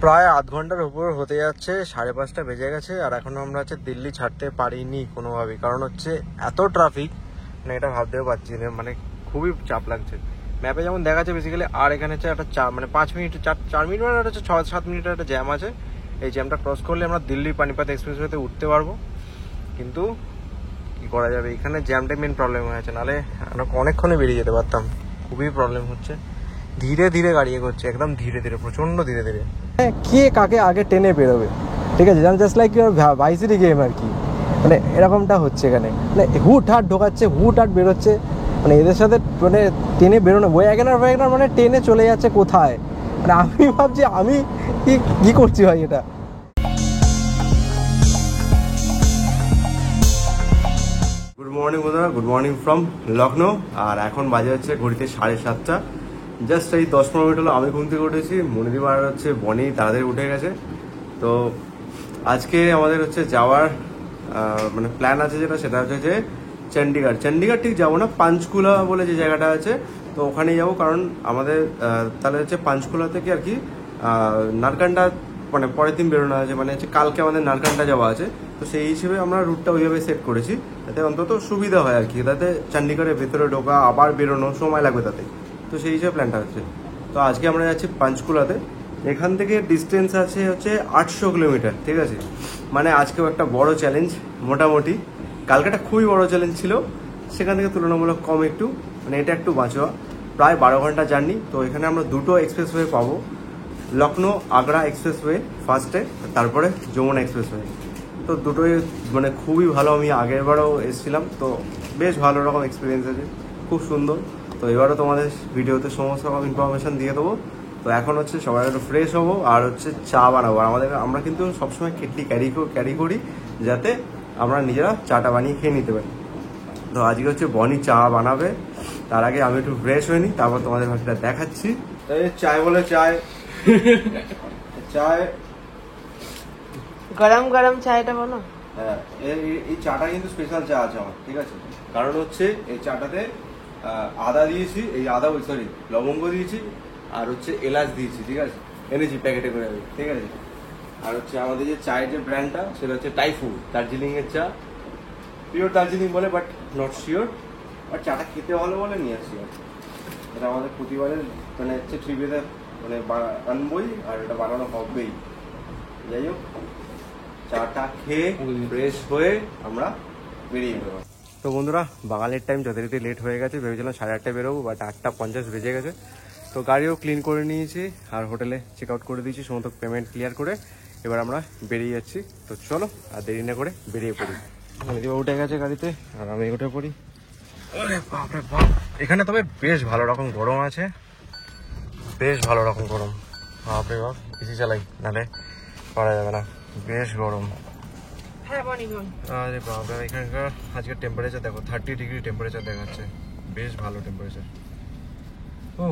প্রায় আধ ঘন্টার উপর হতে যাচ্ছে, 5:30 বেজে গেছে। আর এখনো আমরা হচ্ছে দিল্লি ছাড়তে পারিনি কোনোভাবেই, কারণ হচ্ছে এত ট্রাফিক, মানে এটা ভাবতেও পারছি না, মানে খুবই চাপ লাগছে। ম্যাপে যেমন দেখাচ্ছে বেসিক্যালি, আর এখানে হচ্ছে একটা 5 মিনিট 4 মিনিট মানে হচ্ছে 6-7 মিনিটের একটা জ্যাম আছে। এই জ্যামটা ক্রস করলে আমরা দিল্লি পানিপথ এক্সপ্রেসওয়েতে উঠতে পারবো, কিন্তু কি করা যাবে, এখানে জ্যামটাই মেন প্রবলেম হয়েছে, নাহলে আমরা অনেকক্ষণে বেরিয়ে যেতে পারতাম। খুবই প্রবলেম হচ্ছে, ধীরে ধীরে গাড়ি এগোচ্ছে, একদম ধীরে ধীরে, প্রচন্ড ধীরে ধীরে। কে কাকে আগে টেনে বেরোবে, ঠিক আছে, জাস্ট লাইক ইউর ভাইসিটি গেম আর কি, মানে এরকমটা হচ্ছে এখানে। মানে হুট হাট ঢোকাচ্ছে, হুট হাট বেরোচ্ছে, মানে এদের সাথে মানে টেনে বেরোনো, ওয়াগনার মানে টেনে চলে যাচ্ছে কোথায়, মানে আমি ভাবছি আমি কি করছি ভাই এটা। গুড মর্নিং বন্ধুরা, গুড মর্নিং ফ্রম লখনৌ। আর এখন বাজে হচ্ছে ঘড়িতে 7:30। জাস্ট এই 10-15 মিনিট হলো আমি ঘুম থেকে উঠেছি। মনিদীপ আর হচ্ছে বনি তাড়াতাড়ি উঠে গেছে। তো আজকে আমাদের হচ্ছে যাওয়ার মানে প্ল্যান আছে, সেটা হচ্ছে যে চণ্ডীগড় ঠিক যাবো না, পাঞ্চকুলা বলে যে জায়গাটা আছে, তো ওখানেই যাবো। কারণ আমাদের তাহলে হচ্ছে পাঞ্চকুলা থেকে আর কি নারকান্ডা মানে পরের দিন বেরোনো আছে, মানে হচ্ছে কালকে আমাদের নারকান্ডা যাওয়া আছে। তো সেই হিসেবে আমরা রুটটা ওইভাবে সেট করেছি, যাতে অন্তত সুবিধা হয় আর কি, যাতে চণ্ডীগড়ের ভেতরে ঢোকা আবার বেরোনো সময় লাগবে তাতে। তো সেই হিসেবে প্ল্যানটা হচ্ছে। তো আজকে আমরা যাচ্ছি পাঞ্চকুলাতে। এখান থেকে ডিস্টেন্স আছে হচ্ছে 800 কিলোমিটার, ঠিক আছে। মানে আজকেও একটা বড় চ্যালেঞ্জ মোটামুটি। কালকেটা খুবই বড় চ্যালেঞ্জ ছিল, সেখান থেকে তুলনামূলক কম একটু, মানে এটা একটু বাঁচোয়া। প্রায় 12 ঘন্টা জার্নি। তো এখানে আমরা দুটো এক্সপ্রেসওয়ে পাবো, লখনৌ আগ্রা এক্সপ্রেসওয়ে ফার্স্টে, তারপরে যমুনা এক্সপ্রেসওয়ে। তো দুটোই মানে খুবই ভালো, আমি আগেরবারও এসেছিলাম, তো বেশ ভালো রকম এক্সপিরিয়েন্স আছে, খুব সুন্দর। তো এবারও তোমাদের ভিডিওতে সমস্ত রকম ইনফরমেশন দিয়ে দেবো। তো এখন হচ্ছে সবাই একটু ফ্রেশ হবো, আর হচ্ছে চা বানাবো। আর আমরা কিন্তু সবসময় কেটলি ক্যারি করি, যাতে আমরা নিজেরা চাটা বানিয়ে খেয়ে নিতে পারি। তো আজকে হচ্ছে বনি চা বানাবে, তার আগে আমি একটু ফ্রেশ হয়ে নিই, তারপর তোমাদের ভাষাটা দেখাচ্ছি। তাই চায় বলে চায় চায় গরম গরম চাটা বলো। হ্যাঁ, এই চাটা কিন্তু স্পেশাল চা আছে আমার, ঠিক আছে। কারণ হচ্ছে এই চাটাতে আদা দিয়েছি, সরি লবঙ্গ দিয়েছি, আর হচ্ছে এলাচ দিয়েছি, ঠিক আছে। এনেছি প্যাকেটে করে, ঠিক আছে। আর হচ্ছে আমাদের যে চায়ের যে ব্র্যান্ডটা, সেটা হচ্ছে টাইফু, দার্জিলিং এর চা। পিওর দার্জিলিং বলে, বাট নট শিওর। বাট চাটা খেতে ভালো বলে নিয়ে আসছি। এটা আমাদের প্রতিবারের মানে হচ্ছে ট্রিপেতে মানে আনবই, আর এটা বানানো হবেই। যাই হোক, চাটা খেয়ে ফ্রেশ হয়ে আমরা বেরিয়ে বেরোবো। তো বন্ধুরা, বাঙালির টাইম যথারীতি লেট হয়ে গেছে। ভেবেছিলাম 8:30 বেরোবো, বাট 8:50 বেজে গেছে। তো গাড়িও ক্লিন করে নিয়েছি, আর হোটেলে চেক আউট করে দিয়েছি, সমস্ত পেমেন্ট ক্লিয়ার করে এবার আমরা বেরিয়ে যাচ্ছি। তো চলো আর দেরি না করে বেরিয়ে পড়ি। মনিদীপ উঠে গেছে গাড়িতে, আর আমি উঠে পড়ি। আরে বাপরে বাপ, এখানে তবে বেশ ভালো রকম গরম আছে, বেশ ভালো রকম গরম। বাপরে বাপ, এসি চালাই, নাহলে পারা যাবে না, বেশ গরম। আরে বাবা, এখানকার আজকের টেম্পারেচার দেখো, 30 ডিগ্রি টেম্পারেচার দেখাচ্ছে, বেশ ভালো টেম্পারেচার। ও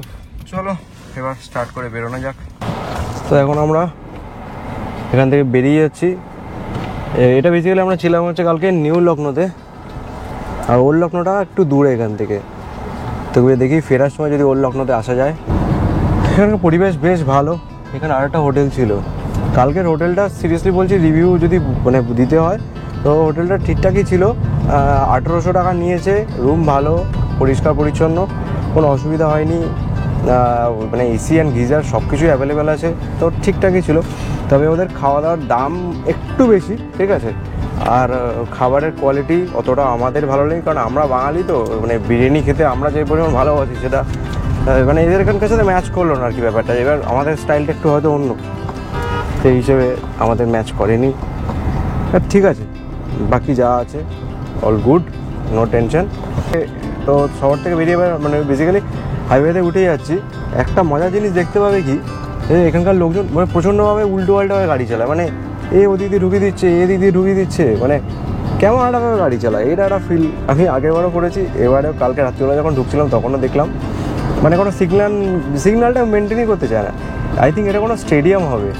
চলো এবার স্টার্ট করে বেরোনো যাক। তো এখন আমরা এখান থেকে বেরিয়ে যাচ্ছি। এটা বেসিক্যালি আমরা ছিলাম হচ্ছে কালকে নিউ লখনৌতে, আর ওল্ড লখনৌটা একটু দূরে এখান থেকে। তো দেখি ফেরার সময় যদি ওল্ড লখনৌতে আসা যায়। এখানকার পরিবেশ বেশ ভালো। এখানে আরেকটা হোটেল ছিল, কালকের হোটেলটা সিরিয়াসলি বলছি, রিভিউ যদি মানে দিতে হয় তো হোটেলটা ঠিকঠাকই ছিল। 1800 টাকা নিয়েছে, রুম ভালো, পরিষ্কার পরিচ্ছন্ন, কোনো অসুবিধা হয়নি। মানে এসি অ্যান্ড গিজার সব কিছুই অ্যাভেলেবেল আছে, তো ঠিকঠাকই ছিল। তবে ওদের খাওয়া দাওয়ার দাম একটু বেশি, ঠিক আছে। আর খাবারের কোয়ালিটি অতটা আমাদের ভালো লাগে, কারণ আমরা বাঙালি, তো মানে বিরিয়ানি খেতে আমরা যে পরিমাণ ভালোবাসি, সেটা মানে এদের এখানকার সাথে ম্যাচ করলো না আর কি ব্যাপারটা। এবার আমাদের স্টাইলটা একটু হয়তো অন্য, সেই হিসেবে আমাদের ম্যাচ করেনি। ঠিক আছে, বাকি যা আছে অল গুড, নো টেনশন। তো শহর থেকে বেরিয়ে মানে বেসিক্যালি হাইওয়েতে উঠে যাচ্ছি। একটা মজার জিনিস দেখতে পাবে কি, এখানকার লোকজন মানে প্রচণ্ডভাবে উল্টো পাল্টাভাবে গাড়ি চালায়, মানে ওদিক দিয়ে ঢুকিয়ে দিচ্ছে, এদিক দিয়ে ঢুকিয়ে দিচ্ছে, মানে কেমন একটাভাবে গাড়ি চালায়। এটা একটা ফিল আমি আগেরবারও করেছি, এবারেও কালকে রাত্রিবেলা যখন ঢুকছিলাম তখনও দেখলাম। মানে কোনো সিগন্যালটা মেনটেনই করতে চায় না। আই থিঙ্ক এটা কোনো স্টেডিয়াম হবে,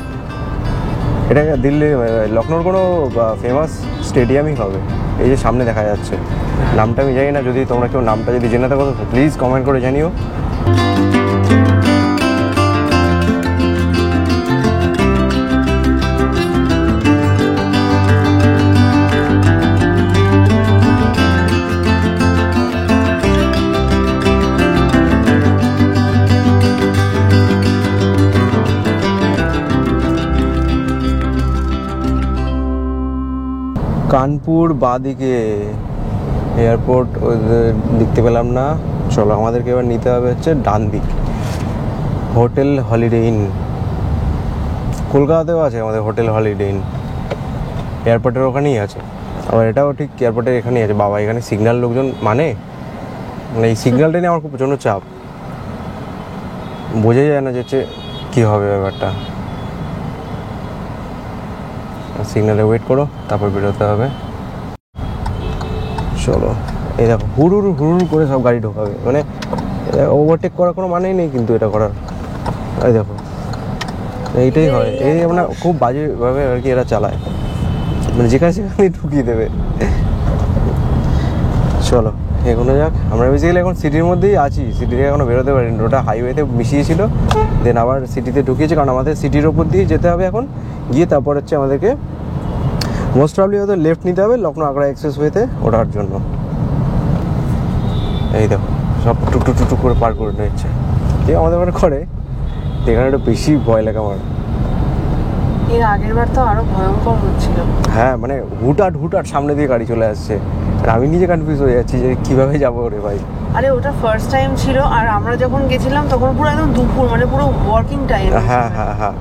এটা দিল্লি লখনৌর কোনো ফেমাস স্টেডিয়ামই হবে। এই যে সামনে দেখা যাচ্ছে, নামটা আমি জানি না, যদি তোমরা কেউ নামটা যদি জেনে থাকো তো প্লিজ কমেন্ট করে জানিও। কানপুর বাদিকে এয়ারপোর্ট দেখতে পেলাম না। চলো আমাদেরকে এবার নিতে হবে হচ্ছে ডান দিক, হোটেল হলিডে ইন। কলকাতাতেও আছে আমাদের হোটেল হলিডে ইন, এয়ারপোর্টের ওখানেই আছে। আবার এটাও ঠিক এয়ারপোর্টের এখানেই আছে। বাবা এখানে সিগন্যাল লোকজন মানে এই সিগন্যালটা নিয়ে আমার খুব প্রচণ্ড চাপ, বোঝা যায় না যে কী হবে ব্যাপারটা। সিগন্যালে ওয়েট করো, তারপর বেরোতে হবে। চলো, এই দেখো হুড়ুর হুড়ুর করে সব গাড়ি ঢোকাবে, মানে ওভারটেক করার কোনো মানেই নেই কিন্তু এটা করার। এই দেখো এইটাই হয়, এই মানে খুব বাজেভাবে আর কি এরা চালায়, মানে যেখানে সেখানেই ঢুকিয়ে দেবে। চলো এগোনো যাক। আমরা বেসিক্যালি এখন সিটির মধ্যেই আছি, সিটি থেকে এখনো বেরোতে পারিনি। ওটা হাইওয়েতে মিশিয়েছিল, দেন আবার সিটিতে ঢুকিয়েছে, কারণ আমাদের সিটির ওপর দিয়ে যেতে হবে এখন। গিয়ে তারপর হচ্ছে আমাদেরকে মোস্ট প্রবলি হয়তো লেফট নিতে হবে লখনৌ আগ্রা এক্সপ্রেসওয়েতে ওঠার জন্য। এই দেখো সব টুকটুক টুকটুক করে পার করে নিচ্ছে, ঠিক আমাদের মানে করে। এখানে একটু বেশি ভয় লাগে আমার। এর আগের বার তো আরো ভয়ঙ্কর হচ্ছিল। হ্যাঁ মানে হুটহাট হুটহাট সামনে দিয়ে গাড়ি চলে আসছে, আর আমি নিজে কনফিউজ হয়ে যাচ্ছি যে কীভাবে যাবো রে ভাই। আরে ওটা ফার্স্ট টাইম ছিল, আর আমরা যখন গেছিলাম তখন পুরো একদম দুপুর, মানে পুরো ওয়ার্কিং টাইম। হ্যাঁ হ্যাঁ হ্যাঁ,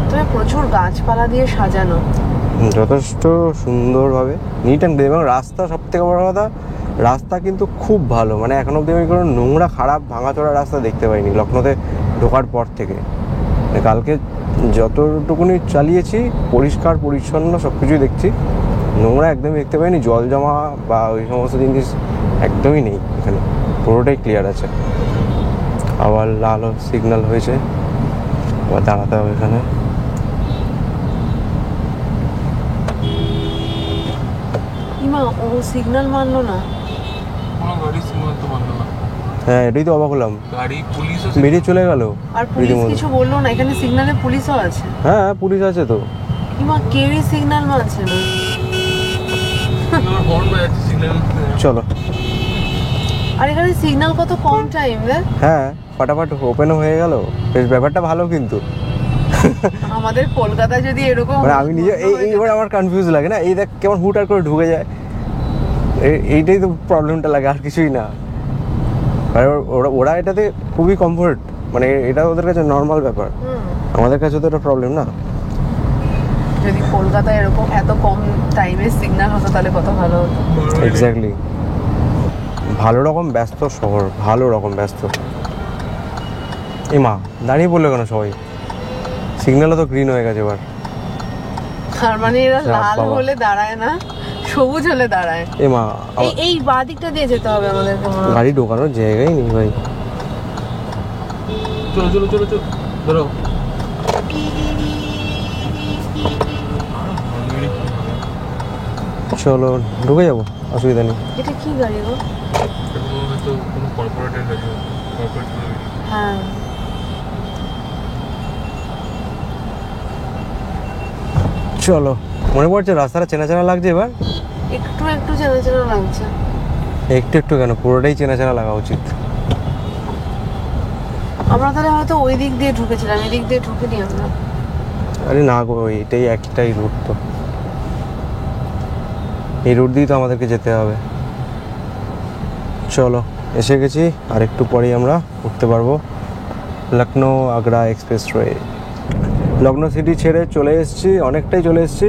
তবে প্রচুর গাছপালা দিয়ে সাজানো, যথেষ্ট সুন্দরভাবে নিট অ্যান্ড ক্লিন। এবং রাস্তা সব থেকে বড় কথা, রাস্তা কিন্তু খুব ভালো, মানে এখন অব্দি আমি কোনো নোংরা খারাপ ভাঙাচোরা রাস্তা দেখতে পাইনি লখনৌতে ঢোকার পর থেকে। কালকে যতটুকুনি চালিয়েছি পরিষ্কার পরিচ্ছন্ন সব কিছুই দেখছি, নোংরা একদমই দেখতে পাইনি, জল জমা বা ওই সমস্ত জিনিস একদমই নেই এখানে, পুরোটাই ক্লিয়ার আছে। আবার লাল সিগন্যাল হয়েছে, আবার দাঁড়াতে হবে এখানে। ও সিগন্যাল মানলো না, কোনো গাড়ি সিগন্যাল তো মানলো না। হ্যাঁ এটাই তো অবাক হলাম, গাড়ি পুলিশ বেরিয়ে চলে গেল। আর পুলিশ কিছু বললো না, এখানে সিগন্যালে পুলিশও আছে। হ্যাঁ পুলিশ আছে তো, কেউই সিগন্যাল মানছে না। হর্ন বাজাচ্ছে সিগন্যাল। চলো। আর এখানে সিগন্যাল কত কম টাইম রে। হ্যাঁ ফাটাফাট ওপেনও হয়ে গেল, বেশ ব্যাপারটা ভালো কিন্তু। আমাদের কলকাতা যদি এরকম, মানে আমি নিজে এইবার আমার কনফিউজ লাগে না, এই দেখ কেমন হুটহাট করে ঢুকে যায়, এইটাই তো প্রবলেমটা লাগে, আর কিছুই না। আর ওরা এটাতে খুবই কমফোর্ট, মানে এটা ওদের কাছে নর্মাল ব্যাপার, আমাদের কাছে তো এটা প্রবলেম না। যদি কলকাতায় এরকম এত কম টাইমে সিগন্যাল হতো তাহলে কত ভালো হতো। এক্স্যাক্টলি, ভালো রকম ব্যস্ত শহর, ভালো রকম ব্যস্ত। এ মা দাঁড়িয়ে পড়লো কেন সবাই? সিগন্যালও তো গ্রিন হয়ে গেছে এবার। আর মানে এরা লাল হলে দাঁড়ায় না, সবুজ হলে দাঁড়ায়। এ মা এই বাঁ দিকটা দিয়ে যেতে হবে আমাদের, গাড়ি ঢোকানোর জায়গাই নেই ভাই। চলো চলো চলো চলো ধরো। চলো ঢুকে যাবো, অসুবিধা নেই। এটা কি গাড়ি গো? হয়তো কোনো কর্পোরেটের গাড়ি, কর্পোরেট গাড়ি। হ্যাঁ চলো, মনে পড়ছে রাস্তাটা চেনা চেনা লাগছে এবার। একটু একটু চেনা চেনা লাগছে। একটু একটু কেন, পুরোটাই চেনা চেনা লাগা উচিত। আমরা তাহলে হয়তো ওই দিক দিয়ে ঢুকেছিলাম, এই দিক দিয়ে ঢুকিনি আমরা। আরে না গো, এটাই একটাই রুট, তো এই রুট দিয়েই তো আমাদেরকে যেতে হবে। চলো এসে গেছি, আর একটু পরেই আমরা উঠতে পারবো লখনৌ আগ্রা এক্সপ্রেসওয়ে। লখনৌ সিটি ছেড়ে চলে এসেছি, অনেকটাই চলে এসেছি।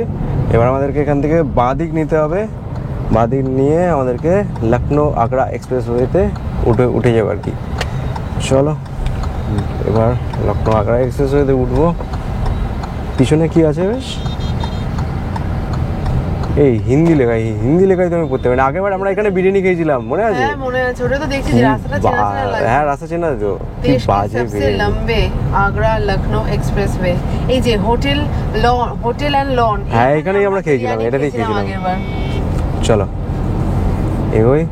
এবার আমাদেরকে এখান থেকে বাঁ দিক নিতে হবে, বাঁ দিক নিয়ে আমাদেরকে লখনৌ আগ্রা এক্সপ্রেসওয়েতে উঠে যাবো আর কি। চলো এবার লখনৌ আগ্রা এক্সপ্রেসওয়েতে উঠবো। পিছনে কি আছে বেশ, এই হিন্দি লেখাই তো আমি পড়তে পারি না। আগেরবার আমরা এখানে বিরিয়ানি খেয়েছিলাম, মনে আছে? হ্যাঁ মনে আছে, ওটা তো দেখছি যে রাস্তাটা চেনা চেনা লাগছে। হ্যাঁ রাস্তা চেনা তো, কি বাজে সবচেয়ে লম্বে আগ্রা লখনৌ এক্সপ্রেসওয়ে। এই যে হোটেল এন্ড লন, হ্যাঁ এখানেই আমরা খেয়েছিলাম, এটাতেই খেয়েছিলাম। চলো এগোই।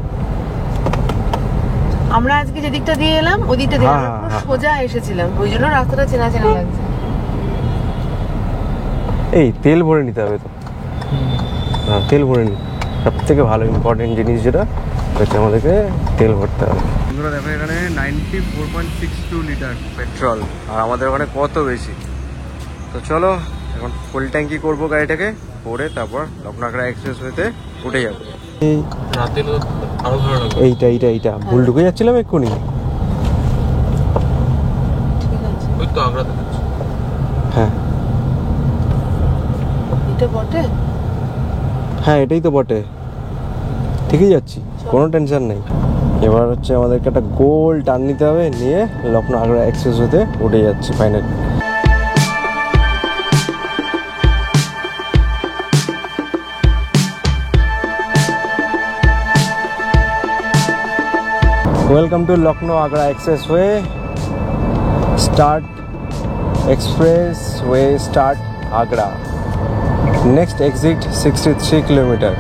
আমরা আজকে যে দিকটা দিয়ে এলাম ওই দিকটা দিয়ে আমরা পুরো সোজা এসেছিলাম, ওই জন্য রাস্তাটা চেনা চেনা লাগছে। এই তেল ভরে নিতে হবে তো, হ্যাঁ তেল ভরে নি, সব থেকে ভালো ইম্পর্টেন্ট জিনিস যেটা হচ্ছে আমাদেরকে তেল ভরতে হবে। বন্ধুরা দেখো এখানে 94.62 লিটার পেট্রোল, আর আমাদের ওখানে কত বেশি। তো চলো এখন ফুল ট্যাঙ্কি করবো গাড়িটাকে, করে তারপর লখনৌ আগ্রা এক্সপ্রেসওয়েতে উঠে যাবো। রাতে তো আরো ভালো লাগবে। এইটা ভুল ঢুকে যাচ্ছিলাম এক্ষুনি। ঠিক আছে, ওই তো আগ্রাতে যাচ্ছি। হ্যাঁ এটা বটে। হ্যাঁ এটাই তো বটে, ঠিকই যাচ্ছি, কোনো টেনশন নেই। এবার হচ্ছে আমাদেরকে একটা গোল টার্ন নিতে হবে, নিয়ে লখনৌ আগ্রা এক্সপ্রেসওয়েতে উঠে যাচ্ছি finally. Welcome to Lucknow Agra expressway. Expressway start Agra. Next exit 63 kilometre.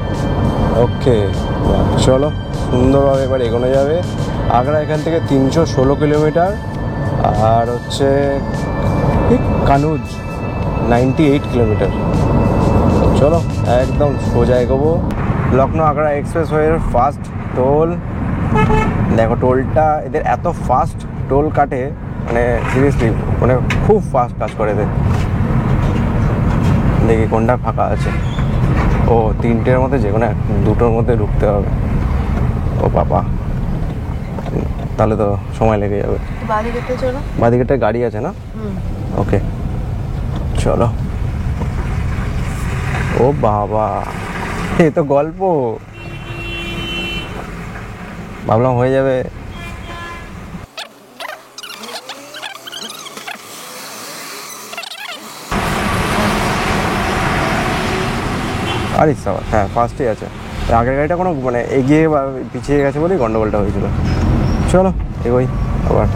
Okay, চলো সুন্দরভাবে এবার এগোনো যাবে। আগ্রা এখান থেকে 316 কিলোমিটার, আর হচ্ছে কানুজ 98 কিলোমিটার। চলো একদম সোজা এগোবো। লখনৌ আগ্রা এক্সপ্রেসওয়ের ফার্স্ট টোল। দেখো টোলটা এদের এত ফাস্ট টোল কাটে, মানে সিরিয়াসলি মানে খুব ফাস্ট কাজ করে এদের। দেখি কোনটা ফাঁকা আছে। ও 3টের মধ্যে যে কোনো দুটোর মধ্যে ঢুকতে হবে। ও বাবা, তাহলে তো সময় লেগে যাবে। বাদিকেতে চলো। বাদিকেটা গাড়ি আছে না? ওকে চলো। ও বাবা, এ তো গল্প। ভাবলাম হয়ে যাবে। আরে সাবাস, হ্যাঁ ফার্স্টে আছে। আগের গাড়িটা কোনো মানে এগিয়ে বা পিছিয়ে গেছে বলেই গন্ডগোলটা হয়েছিল। চলো এগোই আবার।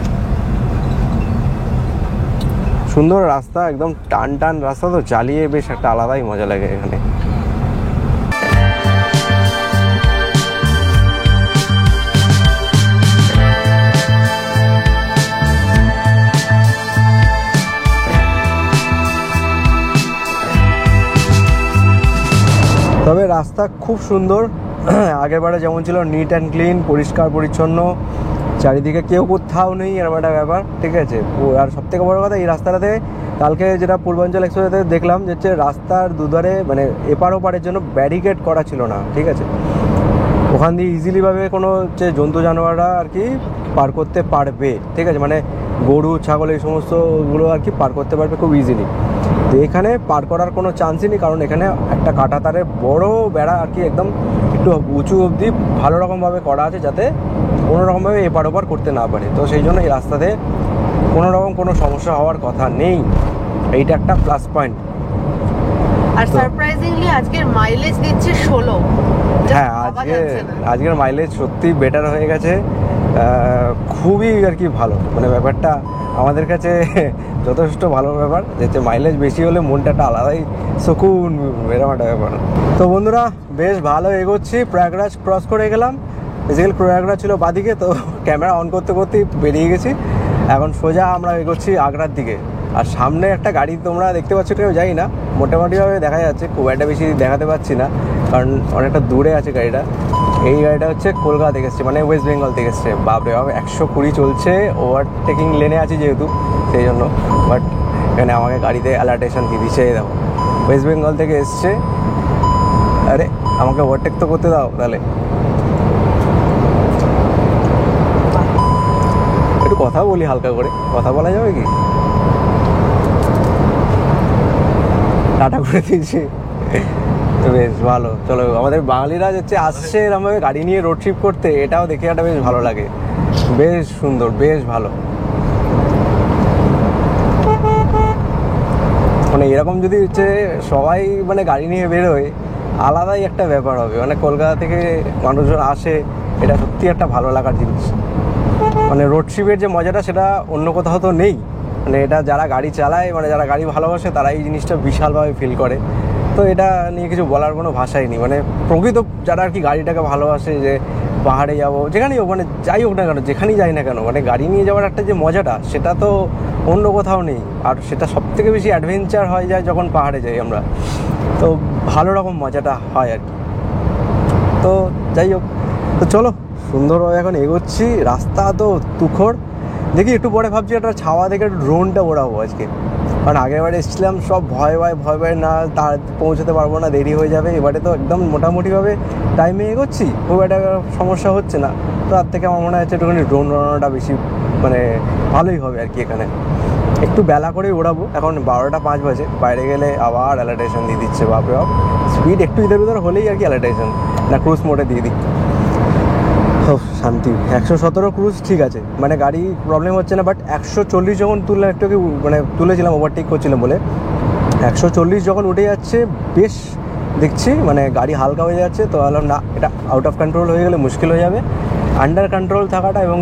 সুন্দর রাস্তা, একদম টান রাস্তা, তো চালিয়ে বেশ একটা আলাদাই মজা লাগে এখানে। তবে রাস্তা খুব সুন্দর। আগেরবারে যেমন ছিল নিট অ্যান্ড ক্লিন, পরিষ্কার পরিচ্ছন্ন, চারিদিকে কেউ কোথাও নেই, এরকম একটা ব্যাপার, ঠিক আছে। আর সবথেকে বড় কথা, এই রাস্তাটাতে কালকে যেটা পূর্বাঞ্চল এক্সপ্রেসে দেখলাম যে হচ্ছে রাস্তার দুধারে মানে এপার ওপারের জন্য ব্যারিকেড করা ছিল না, ঠিক আছে। ওখান দিয়ে ইজিলিভাবে কোনো হচ্ছে জন্তু জানোয়াররা আর কি পার করতে পারবে, ঠিক আছে। মানে গরু ছাগল এই সমস্তগুলো আর কি পার করতে পারবে খুব ইজিলি। তো এখানে পার করার কোনো চান্সই নেই, কারণ এখানে একটা কাঁটা তারের বড় বেড়া আর কি একদম একটু উঁচু অবধি ভালো রকমভাবে করা আছে, যাতে কোনো রকমভাবে এপার ওপার করতে না পারে। তো সেই জন্য এই রাস্তাতে কোনো রকম কোনো সমস্যা হওয়ার কথা নেই। এইটা একটা প্লাস পয়েন্ট। আর সারপ্রাইজিংলি আজকের মাইলেজ দিচ্ছে 16। হ্যাঁ, আজকের মাইলেজ সত্যি বেটার হয়ে গেছে, খুবই আর কি ভালো। মানে ব্যাপারটা আমাদের কাছে যথেষ্ট ভালো ব্যাপার, যেতে মাইলেজ বেশি হলে মনটা একটা আলাদাই সুকুন, এরকম একটা ব্যাপার। তো বন্ধুরা বেশ ভালো এগোচ্ছি, প্রয়াগরাজ ক্রস করে গেলাম। বেসিক্যালি প্রয়াগরাজ ছিল বাদিকে, তো ক্যামেরা অন করতে করতেই বেরিয়ে গেছি। এখন সোজা আমরা এগোচ্ছি আগ্রার দিকে। আর সামনে একটা গাড়ি তোমরা দেখতে পাচ্ছ কেউ, জানি না, মোটামুটিভাবে দেখা যাচ্ছে, খুব একটা বেশি দেখাতে পাচ্ছি না কারণ অনেকটা দূরে আছে গাড়িটা। এই গাড়িটা হচ্ছে কলকাতা থেকে এসছে, মানে ওয়েস্ট বেঙ্গল থেকে এসছে। বাপরে বাপ, 120 চলছে, ওভারটেকিং লেনে আছে যেহেতু সেই জন্য। বাট এখানে আমাকে গাড়িতে অ্যালার্টেশন দিয়ে দিচ্ছে, দেখো ওয়েস্ট বেঙ্গল থেকে এসছে। আরে আমাকে ওভারটেক তো করতে দাও তাহলে। একটু কথা বলি হালকা করে, কথা বলা যাবে কি? টাটা করে দিয়েছি, বেশ ভালো। চলো, আমাদের বাঙালিরা হচ্ছে আসছে এরকমভাবে গাড়ি নিয়ে রোড ট্রিপ করতে, এটাও দেখে একটা বেশ ভালো লাগে। বেশ সুন্দর, বেশ ভালো। মানে এরকম যদি হচ্ছে সবাই মানে গাড়ি নিয়ে বেরোয়, আলাদাই একটা ব্যাপার হবে। মানে কলকাতা থেকে মানুষজন আসে, এটা সত্যি একটা ভালো লাগার জিনিস। মানে রোড ট্রিপের যে মজাটা, সেটা অন্য কোথাও তো নেই। মানে এটা যারা গাড়ি চালায়, মানে যারা গাড়ি ভালোবাসে, তারা এই জিনিসটা বিশালভাবে ফিল করে। তো এটা নিয়ে কিছু বলার কোনো ভাষাই নেই। মানে প্রকৃত যারা আর কি গাড়িটাকে ভালোবাসে, যে পাহাড়ে যাবো, যেখানেই হোক, মানে যাই হোক না কেন, যেখানেই যাই না কেন, মানে গাড়ি নিয়ে যাওয়ার একটা যে মজাটা, সেটা তো অন্য কোথাও নেই। আর সেটা সবথেকে বেশি অ্যাডভেঞ্চার হয়ে যায় যখন পাহাড়ে যাই আমরা, তো ভালো রকম মজাটা হয় আর কি। তো যাই হোক, তো চলো সুন্দরভাবে এখন এগোচ্ছি। রাস্তা তো তুখর, দেখি একটু পরে ভাবছি একটা ছাওয়া থেকে একটু ড্রোনটা ওড়াবো আজকে, কারণ আগেরবার এসেছিলাম সব ভয় না তার পৌঁছতে পারবো না, দেরি হয়ে যাবে। এবারে তো একদম মোটামুটিভাবে টাইমে এগোচ্ছি, খুব একটা সমস্যা হচ্ছে না। তো তার থেকে আমার মনে হচ্ছে একটুখানি ড্রোন ওড়ানোটা বেশি মানে ভালোই হবে আর কি। এখানে একটু বেলা করেই ওড়াবো, এখন 12টা 5 বাজে, বাইরে গেলে আবার অ্যালার্টেশন দিয়ে দিচ্ছে, বাপরে বাপ। স্পিড একটু ইধর উধর হলেই আর কি অ্যালার্টেশন, না ক্রুজ মোডে দিয়ে দিই। ও শান্তি। 117 ক্রুজ ঠিক আছে, মানে গাড়ি প্রবলেম হচ্ছে না, বাট 140 যখন তুললাম, একটু মানে তুলেছিলাম ওভারটেক করছিলাম বলে, 140 যখন উঠে যাচ্ছে বেশ দেখছি মানে গাড়ি হালকা হয়ে যাচ্ছে। তো ভাবলাম না, এটা আউট অফ কন্ট্রোল হয়ে গেলে মুশকিল হয়ে যাবে। আন্ডার কন্ট্রোল থাকাটা এবং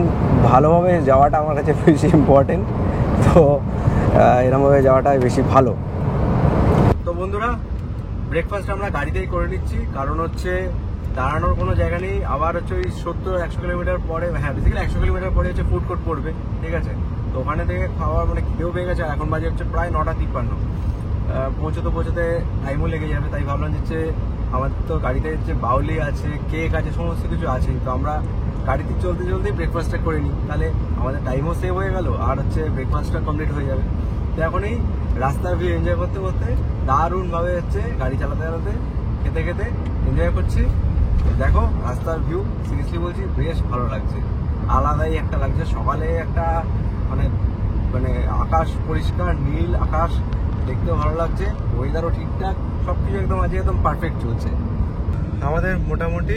ভালোভাবে যাওয়াটা আমার কাছে বেশি ইম্পর্টেন্ট। তো এরকমভাবে যাওয়াটাই বেশি ভালো। তো বন্ধুরা, ব্রেকফাস্ট আমরা গাড়িতেই করে নিচ্ছি, কারণ হচ্ছে দাঁড়ানোর কোনো জায়গা নেই। আবার হচ্ছে ওই 70-100 কিলোমিটার পরে, হ্যাঁ বেসিক্যালি 100 কিলোমিটার পরে হচ্ছে ফুড কোর্ট পড়বে, ঠিক আছে। তো ওখানে থেকে খাওয়ার মানে খিদেও পেয়ে গেছে। এখন বাজে হচ্ছে প্রায় 9:53, পৌঁছতে টাইমও লেগে যাবে। তাই ভাবলাম যে আমাদের তো গাড়িতে হচ্ছে বাউলি আছে, কেক আছে, সমস্ত কিছু আছে। তো আমরা গাড়িতে চলতে ব্রেকফাস্টটা করে নিই, তাহলে আমাদের টাইমও সেভ হয়ে গেল আর হচ্ছে ব্রেকফাস্টটা কমপ্লিট হয়ে যাবে। তো এখন এই রাস্তার ভিউ এনজয় করতে দারুণভাবে হচ্ছে গাড়ি চালাতে খেতে এনজয় করছি। দেখো রাস্তার ভিউ, সিরিয়াসলি বলছি বেশ ভালো লাগছে, আলাদাই একটা লাগছে। সকালে একটা মানে মানে আকাশ পরিষ্কার, নীল আকাশ, দেখতেও ভালো লাগছে, ওয়েদারও ঠিকঠাক, সব কিছু একদম আজকে একদম পারফেক্ট চলছে। আমাদের মোটামুটি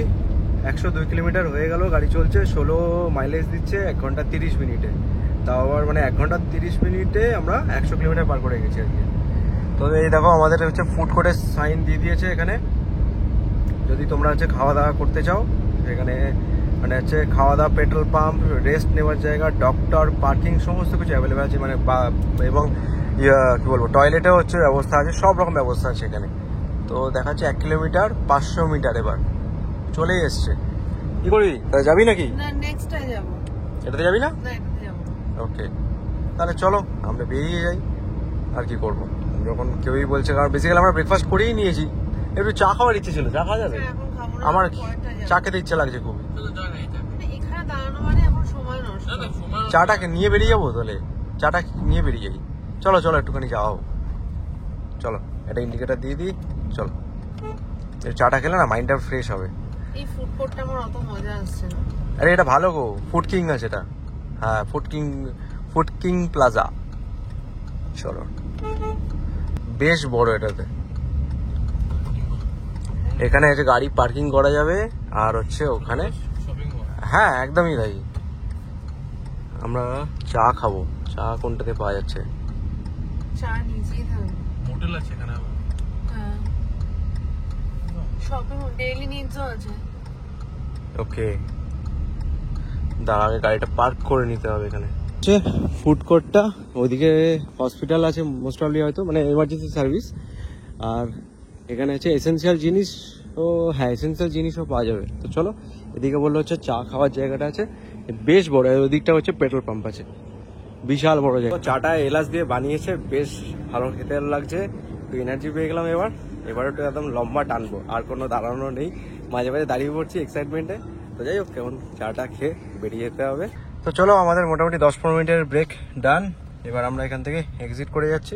102 কিলোমিটার হয়ে গেল, গাড়ি চলছে, 16 মাইলেজ দিচ্ছে 1 ঘন্টা 30 মিনিটে। তাও আবার মানে 1 ঘন্টা 30 মিনিটে আমরা 100 কিলোমিটার পার করে গেছি আর কি। তো এই দেখো আমাদের হচ্ছে ফুড কোর্টের সাইন দিয়ে দিয়েছে এখানে, যদি তোমরা হচ্ছে খাওয়া দাওয়া করতে চাও এখানে মানে হচ্ছে খাওয়া দাওয়া, পেট্রোল পাম্প, রেস্ট নেওয়ার জায়গা, ডক্টর, পার্কিং সমস্ত কিছু অ্যাভেলেবেল আছে মানে এবং কী বলবো টয়লেটেও হচ্ছে ব্যবস্থা আছে, সব রকম ব্যবস্থা আছে এখানে। তো দেখাচ্ছে 1 কিলোমিটার 500 মিটার এবার চলেই এসছে। কি করবি, তাহলে যাবি নাকি? না নেক্সটে যাব। এটাতে যাবি না? না এটাতে যাব। ওকে, তাহলে চলো আমরা বেরিয়ে যাই। আর কি করবো, যখন কেউই বলছে, কারণ বেসিক্যালি আমরা ব্রেকফাস্ট করেই নিয়েছি, একটু চা খাওয়ার ইচ্ছে ছিল। চা খাওয়া যাবে? এখন খাবো না, আমার পরেরটা যাব। চা খেতে ইচ্ছে লাগছে খুব। এখানে দাঁড়ানো মানে এখন সময় নষ্ট। চাটাকে নিয়ে বেরিয়ে যাবো, তাহলে চাটা নিয়ে বেরিয়ে যাই। চলো একটুখানি যাওয়া হোক, চলো একটা ইন্ডিকেটার দিয়ে দিই, চলো। চাটা খেলে না মাইন্ডটা ফ্রেশ হবে। এই ফুড কোর্টটা আমার অত মজা আসছে না। আরে এটা ভালো গো, ফুড কিং আছে এটা, হ্যাঁ ফুড কিং প্লাজা। চলো, বেশ বড় এটাতে, এখানে হচ্ছে গাড়ি পার্কিং করা যাবে আর হচ্ছে ওখানে, হ্যাঁ একদমই তাই। আমরা চা খাবো, চা কোনটাতে পাওয়া যাচ্ছে? চা নিচেই থাকবে, হোটেল আছে এখানে আবার। হ্যাঁ শপিং ডেইলি নিডসও আছে। ওকে, দাঁড়া আগে গাড়িটা পার্ক করে নিতে হবে এখানে। ফুড কোর্টটা ওইদিকে হসপিটাল আছে মোস্ট প্রবলি, হয়তো মানে এমার্জেন্সি সার্ভিস। আর এখানে আছে এসেন্সিয়াল জিনিস, ও হ্যাঁ এসেন্সিয়াল জিনিসও পাওয়া যাবে। তো চলো, এদিকে বললো হচ্ছে চা খাওয়ার জায়গাটা আছে, বেশ বড়। ওদিকটা হচ্ছে পেট্রোল পাম্প আছে, বিশাল বড় জায়গা। চাটা এলাচ দিয়ে বানিয়েছে, বেশ ভালো খেতে লাগছে, একটু এনার্জি পেয়ে গেলাম। এবার একটু একদম লম্বা টানবো, আর কোনো দাঁড়ানো নেই, মাঝে মাঝে দাঁড়িয়ে পড়ছি এক্সাইটমেন্টে। তো যাই হোক, কেমন চাটা খেয়ে বেরিয়ে যেতে হবে। তো চলো, আমাদের মোটামুটি 10-15 মিনিটের ব্রেক ডান। এবার আমরা এখান থেকে এক্সিট করে যাচ্ছি।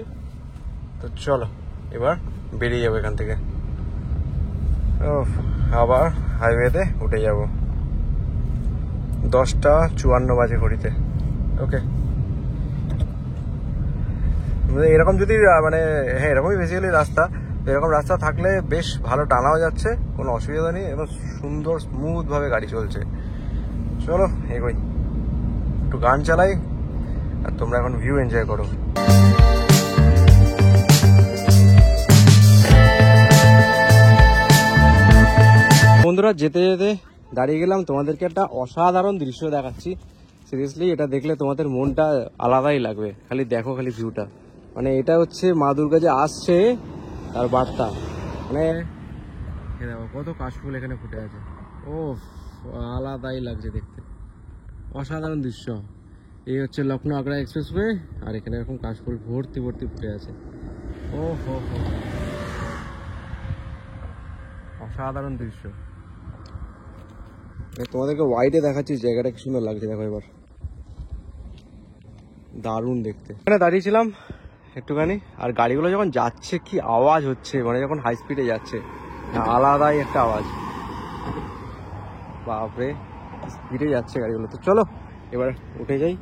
তো চলো এবার বেরিয়ে যাবো এখান থেকে, আবার হাইওয়েতে উঠে যাব। 10:54 বাজে ঘড়িতে। ওকে, এরকম যদি মানে হ্যাঁ এরকমই বেসিক্যালি রাস্তা, এরকম রাস্তা থাকলে বেশ ভালো টানাও যাচ্ছে, কোনো অসুবিধা নেই, এবং সুন্দর স্মুথ ভাবে গাড়ি চলছে। চলো এগোই, একটু গান চালাই আর তোমরা এখন ভিউ এনজয় করো। বন্ধুরা, যেতে যেতে দাঁড়িয়ে গেলাম, তোমাদেরকে একটা অসাধারণ দৃশ্য দেখাচ্ছি। সিরিয়াসলি এটা দেখলে তোমাদের মনটা আলাদাই লাগবে, খালি দেখো খালি ভিউটা। মানে এটা হচ্ছে মা দুর্গা যে আসছে তার বার্তা। মানে দেখো কত কাশফুল এখানে ফুটে আছে, ও আলাদাই লাগছে দেখতে, অসাধারণ দৃশ্য। এই হচ্ছে লখনৌ আগ্রা এক্সপ্রেসওয়ে, আর এখানে এরকম কাশফুল ভর্তি ফুটে আছে। ও হো হো, অসাধারণ দৃশ্য। তোমাদেরকে ওয়াইডে দেখাচ্ছি জায়গাটা কি সুন্দর লাগছে, দেখো এবার দারুণ দেখতে। এখানে দাঁড়িয়েছিলাম একটুখানি, আর গাড়িগুলো যখন যাচ্ছে কি আওয়াজ হচ্ছে, মানে যখন হাই স্পিডে যাচ্ছে আলাদাই একটা আওয়াজ, বাপরে স্পিডে যাচ্ছে গাড়িগুলো। তো চলো এবার উঠে যাই,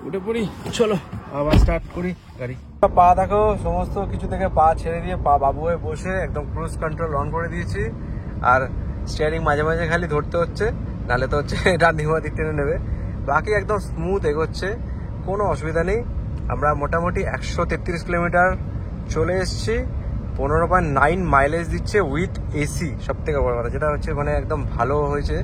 উঠে পড়ি, চলো আবার স্টার্ট করি গাড়ি। পা দেখো সমস্ত কিছু থেকে পা ছেড়ে দিয়ে পা বাবু হয়ে বসে একদম ক্রুজ কন্ট্রোল অন করে দিয়েছি, আর স্টিয়ারিং মাঝে মাঝে খালি ধরতে হচ্ছে, নাহলে তো হচ্ছে এটা নিমাতি টেনে নেবে। বাকি একদম স্মুথ এগোচ্ছে, কোনো অসুবিধা নেই। আমরা মোটামুটি 133 কিলোমিটার চলে এসেছি, 15.9 মাইলেজ দিচ্ছে উইথ এসি। সব থেকে বড় কথা যেটা হচ্ছে মানে একদম ভালো হয়েছে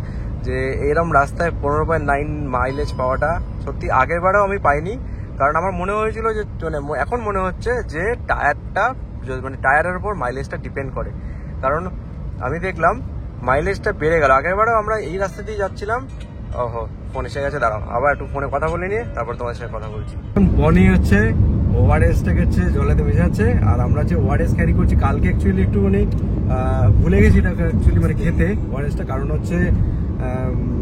যে এরম রাস্তায় 15.9 মাইলেজ পাওয়াটা সত্যি আগের বারেও আমি পাইনি। কারণ আমার মনে হয়েছিল যে মানে এখন মনে হচ্ছে যে টায়ারটা মানে টায়ারের উপর মাইলেজটা ডিপেন্ড করে, কারণ আমি দেখলাম মাইলেজটা বেড়ে গেল। আগের বারেও আমরা এই রাস্তা দিয়ে যাচ্ছিলাম। ওহো ফোন এসে গেছে, দাঁড়াও আবার একটু ফোনে কথা বলে নিয়ে তারপর তোমার সাথে কথা বলছি। বনি হচ্ছে ওআরএসটাকে হচ্ছে জলেতে ভেজাচ্ছে, আর আমরা হচ্ছে ওআরএস ক্যারি করছি। কালকে অ্যাকচুয়ালি একটুখানি ভুলে গেছি এটা অ্যাকচুয়ালি মানে খেতে ওআরএসটা, কারণ হচ্ছে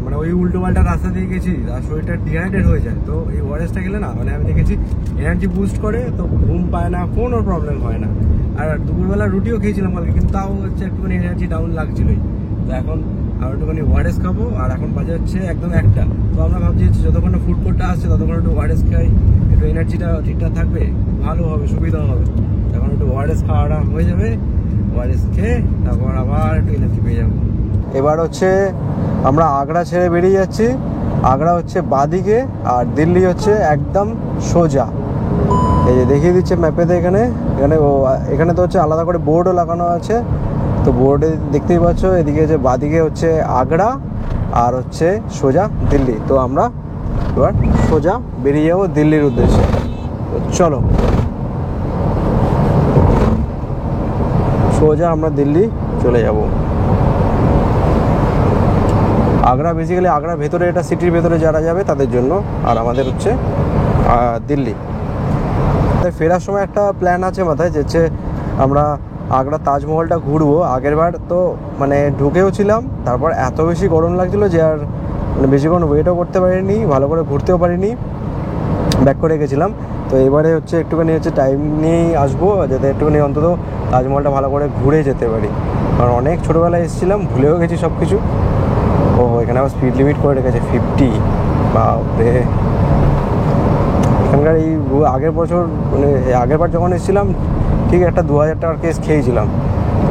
মানে ওই উল্টো পাল্টা রাস্তা দিয়ে গেছি আর শরীরটা ডিহাইড্রেট হয়ে যায়। তো এই ওআরএসটা গেলে না মানে আমি দেখেছি এনার্জি বুস্ট করে, তো ঘুম পায় না, কোনো প্রবলেম হয় না। আর দুপুরবেলা রুটিও খেয়েছিলাম কালকে, কিন্তু তাও হচ্ছে একটুখানি এনার্জি ডাউন লাগছিলই। তো এখন আর একটুখানি ওআরএস খাবো, আর এখন বাজে হচ্ছে একদম 1টা। তো আমরা ভাবছি যতক্ষণ না ফুড কোর্টটা আসছে ততক্ষণ একটু ওআরএস খাই, একটু এনার্জিটা ঠিকঠাক থাকবে, ভালো হবে, সুবিধা হবে। এখন একটু ওআরএস খাওয়াটা হয়ে যাবে, ওআরএস খেয়ে তারপর আবার একটু এনার্জি পেয়ে যাবো। এবার হচ্ছে আমরা আগ্রা ছেড়ে বেরিয়ে যাচ্ছি। আগ্রা হচ্ছে বাঁদিকে আর দিল্লি হচ্ছে একদম সোজা। এই যে দেখিয়ে দিচ্ছে ম্যাপেতে, এখানে এখানে তো হচ্ছে আলাদা করে বোর্ডও লাগানো আছে। তো বোর্ডে দেখতেই পাচ্ছ এদিকে যে বাঁদিকে হচ্ছে আগ্রা আর হচ্ছে সোজা দিল্লি। তো আমরা এবার সোজা বেরিয়ে যাবো দিল্লির উদ্দেশ্যে। তো চলো সোজা আমরা দিল্লি চলে যাব। আগ্রা বেসিক্যালি আগ্রার ভেতরে, এটা সিটির ভেতরে যারা যাবে তাদের জন্য, আর আমাদের হচ্ছে দিল্লি। ফেরার সময় একটা প্ল্যান আছে মাথায়, যে হচ্ছে আমরা আগ্রা তাজমহলটা ঘুরবো। আগের বার তো মানে ঢুকেও ছিলাম, তারপর এত বেশি গরম লাগছিলো যে আর মানে বেশিক্ষণ ওয়েটও করতে পারিনি, ভালো করে ঘুরতেও পারিনি, ব্যাক করে গেছিলাম। তো এবারে হচ্ছে একটুখানি হচ্ছে টাইম নিয়েই আসবো, যাতে একটুখানি অন্তত তাজমহলটা ভালো করে ঘুরে যেতে পারি। কারণ অনেক ছোটোবেলায় এসেছিলাম, ভুলেও গেছি সব কিছু। ও এখানে আবার স্পিড লিমিট করে রেখেছে 50। বাপরে, এখানকার এই আগের বছর মানে আগের বার যখন এসেছিলাম ঠিক একটা 2000 টাকার কেস খেয়েছিলাম।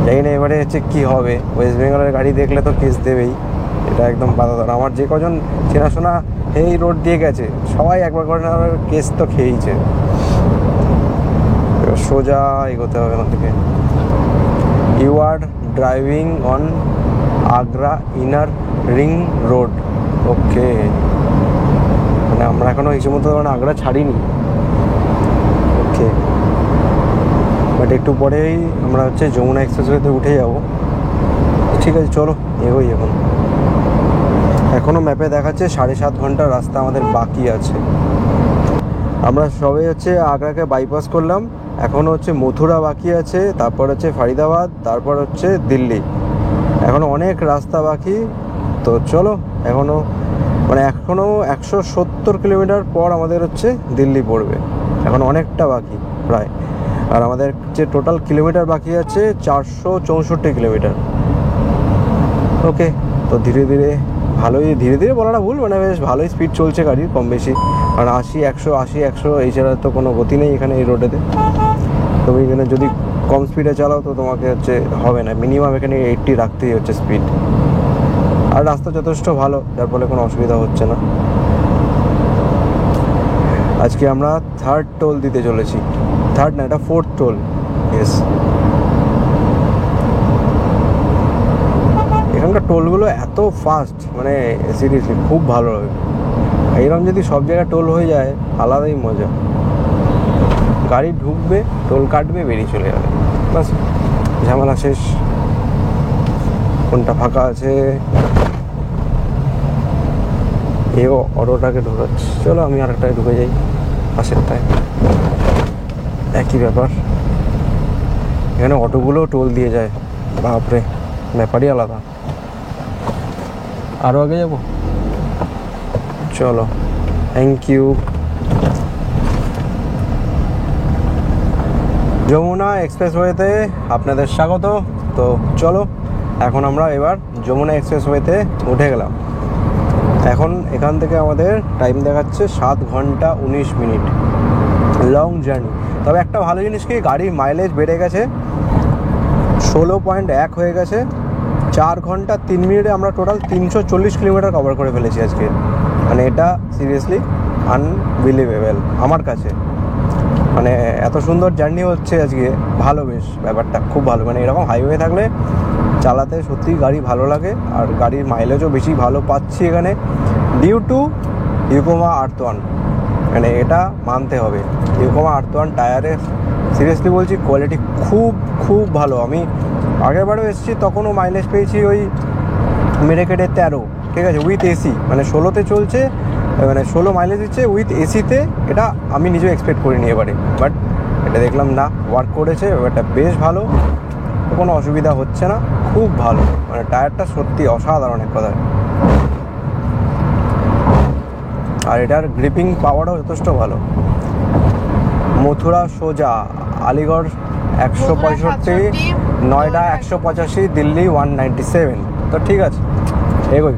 জানি না এবারে হচ্ছে কী হবে, ওয়েস্ট বেঙ্গলের গাড়ি দেখলে তো কেস দেবেই, এটা একদম বাধাদার। আমার যে কজন চেনাশোনা এই রোড দিয়ে গেছে সবাই একবার করে না কেস তো খেয়েইছে। সোজা এগোতে হবে ওখান থেকে। You are driving on Agra inner ring road. Okay, মানে আমরা এখনও এই সময় মানে আগ্রা ছাড়িনি। ওকে, বাট একটু পরেই আমরা হচ্ছে যমুনা এক্সপ্রেসওয়েতে উঠে যাব। ঠিক আছে চলো এগোই। এখনও ম্যাপে দেখাচ্ছে 7.5 ঘন্টা রাস্তা আমাদের বাকি আছে। আমরা সবে হচ্ছে আগ্রাকে বাইপাস করলাম, এখনও হচ্ছে মথুরা বাকি আছে, তারপর হচ্ছে ফরিদাবাদ, তারপর হচ্ছে দিল্লি। এখনও অনেক রাস্তা বাকি। তো চলো এখনও 170 কিলোমিটার পর আমাদের হচ্ছে দিল্লি পড়বে, এখন অনেকটা বাকি প্রায়। আর আমাদের যে টোটাল কিলোমিটার বাকি আছে 464 কিলোমিটার। ওকে, তো ধীরে ধীরে ধীরে ধীরে বলাটা ভুল, মানে বেশ ভালোই স্পিড চলছে গাড়ির, কম বেশি। আর 80 100 এই ছাড়া তো কোনো গতি নেই এখানে এই রোডেতে। তুমি এখানে যদি কম স্পিডে চালাও তো তোমাকে হচ্ছে হবে না, মিনিমাম এখানে 80 রাখতেই হচ্ছে স্পিড। আর রাস্তা যথেষ্ট ভালো, যার ফলে কোনো অসুবিধা হচ্ছে না। আজকে আমরা 3rd টোল দিতে চলেছি। 3rd না, এটা 4th টোল। ইয়েস, এখানকার টোলগুলো এত ফাস্ট, মানে সিরিয়াসলি খুব ভালো লাগে। এইরকম যদি সব জায়গায় টোল হয়ে যায় আলাদাই মজা। গাড়ি ঢুকবে, টোল কাটবে, বেরিয়ে চলে যাবে, বাস ঝামেলা শেষ। কোনটা ফাঁকা আছে এও অটোটাকে ঢোকাচ্ছে। চলো আমি আরেকটায় ঢুকে যাই, পাশেরটায় একই ব্যাপার। এখানে অটোগুলোও টোল দিয়ে যায়, বাপরে ব্যাপারই আলাদা। আরও আগে যাব, চলো থ্যাংক ইউ। যমুনা এক্সপ্রেসওয়েতে আপনাদের স্বাগত। তো চলো এখন আমরা এবার যমুনা এক্সপ্রেসওয়েতে উঠে গেলাম। এখন এখান থেকে আমাদের টাইম দেখাচ্ছে 7 ঘন্টা 19 মিনিট, লং জার্নি। তবে একটা ভালো জিনিস কি, গাড়ির মাইলেজ বেড়ে গেছে, 16.1 হয়ে গেছে। 4 ঘন্টা 3 মিনিটে আমরা টোটাল 340 কিলোমিটার কভার করে ফেলেছি আজকে। মানে এটা সিরিয়াসলি আনবিলিভেবল আমার কাছে। মানে এত সুন্দর জার্নি হচ্ছে আজকে, ভালো বেশ ব্যাপারটা খুব ভালো। মানে এরকম হাইওয়ে থাকলে চালাতে সত্যি গাড়ি ভালো লাগে, আর গাড়ির মাইলেজও বেশি ভালো পাচ্ছি এখানে ডিউ টু ইউকোমা আর্থ-1। মানে এটা মানতে হবে, ইউকোমা আর্থ-1 টায়ারের সিরিয়াসলি বলছি কোয়ালিটি খুব খুব ভালো। আমি আগেরবারও এসেছি, তখনও মাইলেজ পেয়েছি ওই মেরেকেটের 13, ঠিক আছে, উইথ এসি। মানে 16তে চলছে, মানে 16 মাইলেজ দিচ্ছে উইথ এসিতে। এটা আমি নিজেও এক্সপেক্ট করিনি এবারে, বাট এটা দেখলাম না ওয়ার্ক করেছে, এটা বেশ ভালো, কোনো অসুবিধা হচ্ছে না, খুব ভালো। মানে টায়ারটা সত্যি অসাধারণ এক কথায়। আর এটার গ্রিপিং পাওয়ারও যথেষ্ট ভালো। মথুরা সোজা, আলিগড় 165, নয়ডা 185, দিল্লি 197। তো ঠিক আছে, এগোই।